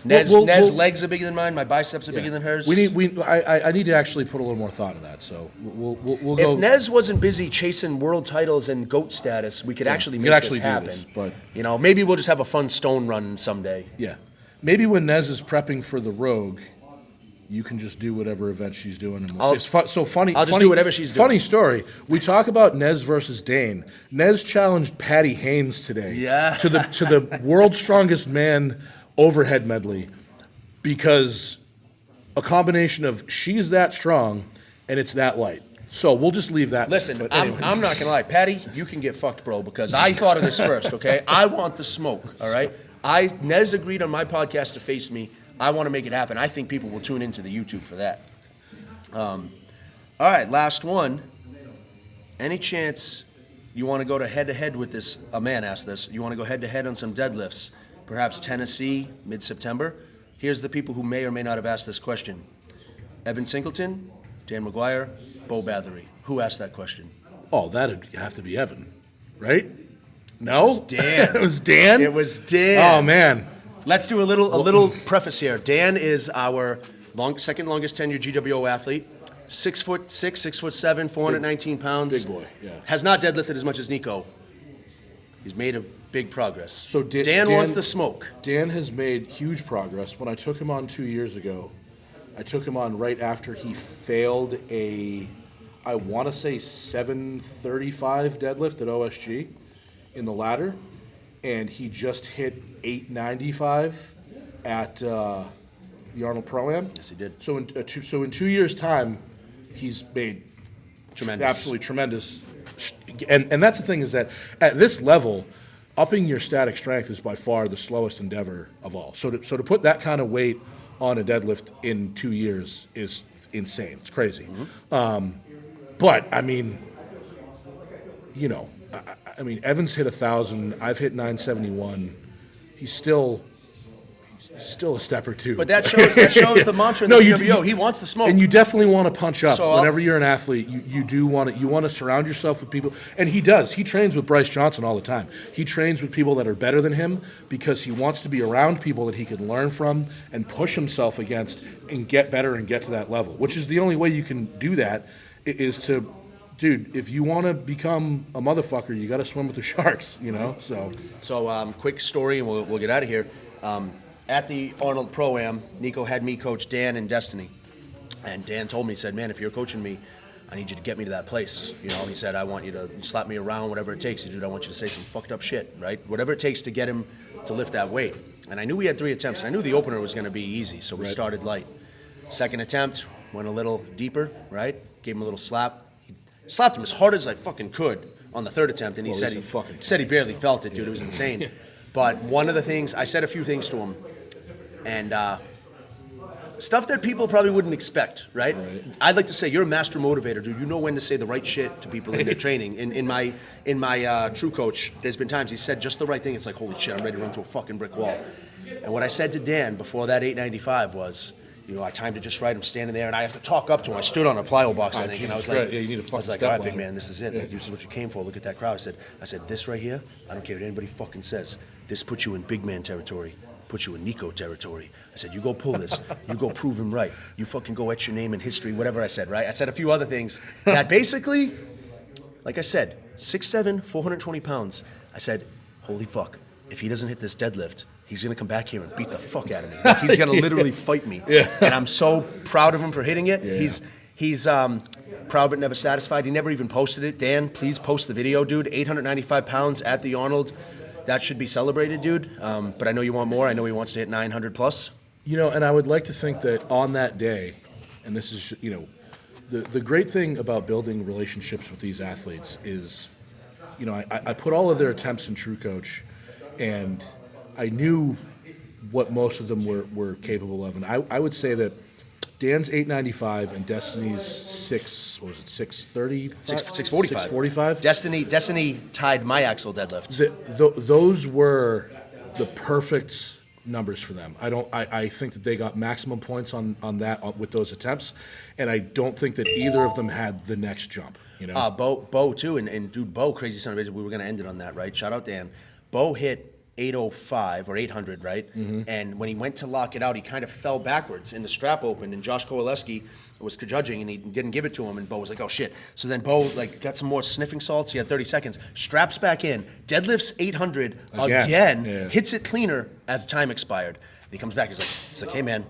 Nez We'll- legs are bigger than mine. My biceps are bigger than hers. I need to actually put a little more thought into that. So we'll go. If Nez wasn't busy chasing world titles and GOAT status, we could actually we make could actually this do happen. this, but- maybe we'll just have a fun stone run someday. Yeah, maybe when Nez is prepping for the Rogue, you can just do whatever event she's doing. And I'll- it's so funny. I'll just funny- do whatever she's doing. Funny story. We talk about Nez versus Dane. Nez challenged Patty Haynes today. Yeah. To the world's strongest man overhead medley, because a combination of she's that strong and it's that light. So we'll just leave that. Listen, there. But anyway. I'm not gonna lie, Patty, you can get fucked, bro, because I thought of this first. Okay, I want the smoke. All right, Nez agreed on my podcast to face me. I want to make it happen. I think people will tune into the YouTube for that. All right, last one. Any chance you want to go to head-to-head with this? A man asked this. You want to go head-to-head on some deadlifts? Perhaps Tennessee, mid-September? Here's the people who may or may not have asked this question. Evan Singleton, Dan McGuire, Bo Bathory. Who asked that question? Oh, that'd have to be Evan, right? No, was Dan. It was Dan. It was Dan. Oh man. Let's do a little preface here. Dan is our second longest tenured gWo athlete. 6'6", 6'7", 419 pounds. Big boy, yeah. Has not deadlifted as much as Niko. He's made a big progress. So Dan wants the smoke. Dan has made huge progress. When I took him on 2 years ago, I took him on right after he failed I want to say 735 deadlift at OSG in the ladder, and he just hit 895 at the Arnold Pro-Am. Yes, he did. So in 2 years' time, he's made Tremendous. absolutely tremendous. And that's the thing, is that at this level, upping your static strength is by far the slowest endeavor of all. So to put that kind of weight on a deadlift in 2 years is insane. It's crazy. Mm-hmm. But I mean, I mean, Evans hit 1,000. I've hit 971. He's still a step or two. But that shows the mantra in the gWo. He wants the smoke. And you definitely want to punch up. So Whenever you're an athlete, you do want to surround yourself with people. And he does. He trains with Bryce Johnson all the time. He trains with people that are better than him because he wants to be around people that he can learn from and push himself against and get better and get to that level, which is the only way you can do that, is to, dude, if you want to become a motherfucker, you got to swim with the sharks, So quick story, and we'll get out of here. At the Arnold Pro-Am, Niko had me coach Dan in Destiny. And Dan told me, he said, man, if you're coaching me, I need you to get me to that place. He said, I want you to slap me around, whatever it takes. Dude, I want you to say some fucked up shit, right? Whatever it takes to get him to lift that weight. And I knew we had 3 attempts, and I knew the opener was going to be easy, so we started light. Second attempt, went a little deeper, right? Gave him a little slap. Slapped him as hard as I fucking could on the third attempt, and he said he barely felt it, dude. It was insane. But one of the things, I said a few things to him, and stuff that people probably wouldn't expect, right? I'd like to say you're a master motivator, dude. You know when to say the right shit to people in their training. In my true coach, there's been times he said just the right thing. It's like, holy shit, I'm ready to run through a fucking brick wall. And what I said to Dan before that 895 was, I timed it just right. I'm standing there, and I have to talk up to him. I stood on a plyo box, I think, and I was Jesus like, Christ. Yeah, you need a I was fucking like, step all right, big ladder. man, this is it. Like, this is what you came for. Look at that crowd. I said, this right here, I don't care what anybody fucking says. This puts you in big man territory. Puts you in Niko territory. I said, you go pull this. You go prove him right. You fucking go etch your name in history, whatever I said, right? I said a few other things that basically, like I said, 6'7", 420 pounds. I said, holy fuck, if he doesn't hit this deadlift, he's going to come back here and beat the fuck out of me. Like, he's going to literally fight me. Yeah. And I'm so proud of him for hitting it. Yeah. He's proud but never satisfied. He never even posted it. Dan, please post the video, dude. 895 pounds at the Arnold. That should be celebrated, dude. But I know you want more. I know he wants to hit 900 plus. And I would like to think that on that day, and this is, the great thing about building relationships with these athletes is, I put all of their attempts in True Coach, and I knew what most of them were capable of. And I would say that Dan's 895 and Destiny's 630? 645. 645? Destiny tied my axle deadlift. Those were the perfect numbers for them. I think that they got maximum points on that with those attempts, and I don't think that either of them had the next jump. Bo too, and dude, Bo, crazy son of a bitch. We were gonna end it on that, right? Shout out Dan. Bo hit 805 or 800, right? Mm-hmm. And when he went to lock it out, he kind of fell backwards, and the strap opened, and Josh Kowaleski was judging, and he didn't give it to him, and Bo was like, oh shit. So then Bo got some more sniffing salts. He had 30 seconds, straps back in, deadlifts 800 again. Yeah. Hits it cleaner as time expired. And he comes back, he's like, hey man,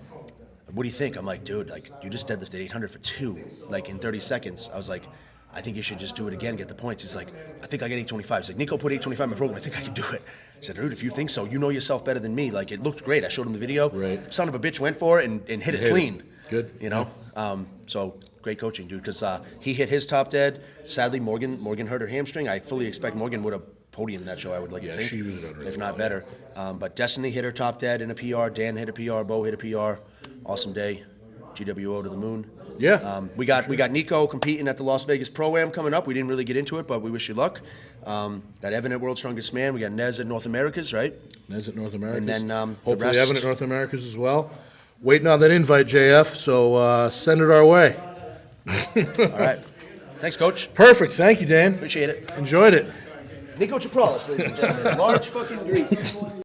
what do you think? I'm like, dude, you just deadlifted 800 for 2, in 30 seconds. I was like, I think you should just do it again, get the points. He's like, I think I get 825. He's like, Niko put 825 in my program. I think I can do it. I said, dude, if you think so, you know yourself better than me. It looked great. I showed him the video. Right. Son of a bitch went for it and hit it clean. Good. So great coaching, dude, because he hit his top dead. Sadly, Morgan hurt her hamstring. I fully expect Morgan would have podiumed that show, I would like to think. She was done really if not well, better. But Destiny hit her top dead in a PR. Dan hit a PR. Bo hit a PR. Awesome day. gWo to the moon. Yeah. We got Niko competing at the Las Vegas Pro-Am coming up. We didn't really get into it, but we wish you luck. Got Evan at World's Strongest Man. We got Nez at North Americas, right? Nez at North Americas. And then the hopefully rest. Evan at North Americas as well. Waiting on that invite, JF, so send it our way. All right. Thanks, Coach. Perfect. Thank you, Dan. Appreciate it. Enjoyed it. Niko Chaprales, ladies and gentlemen. Large fucking greet.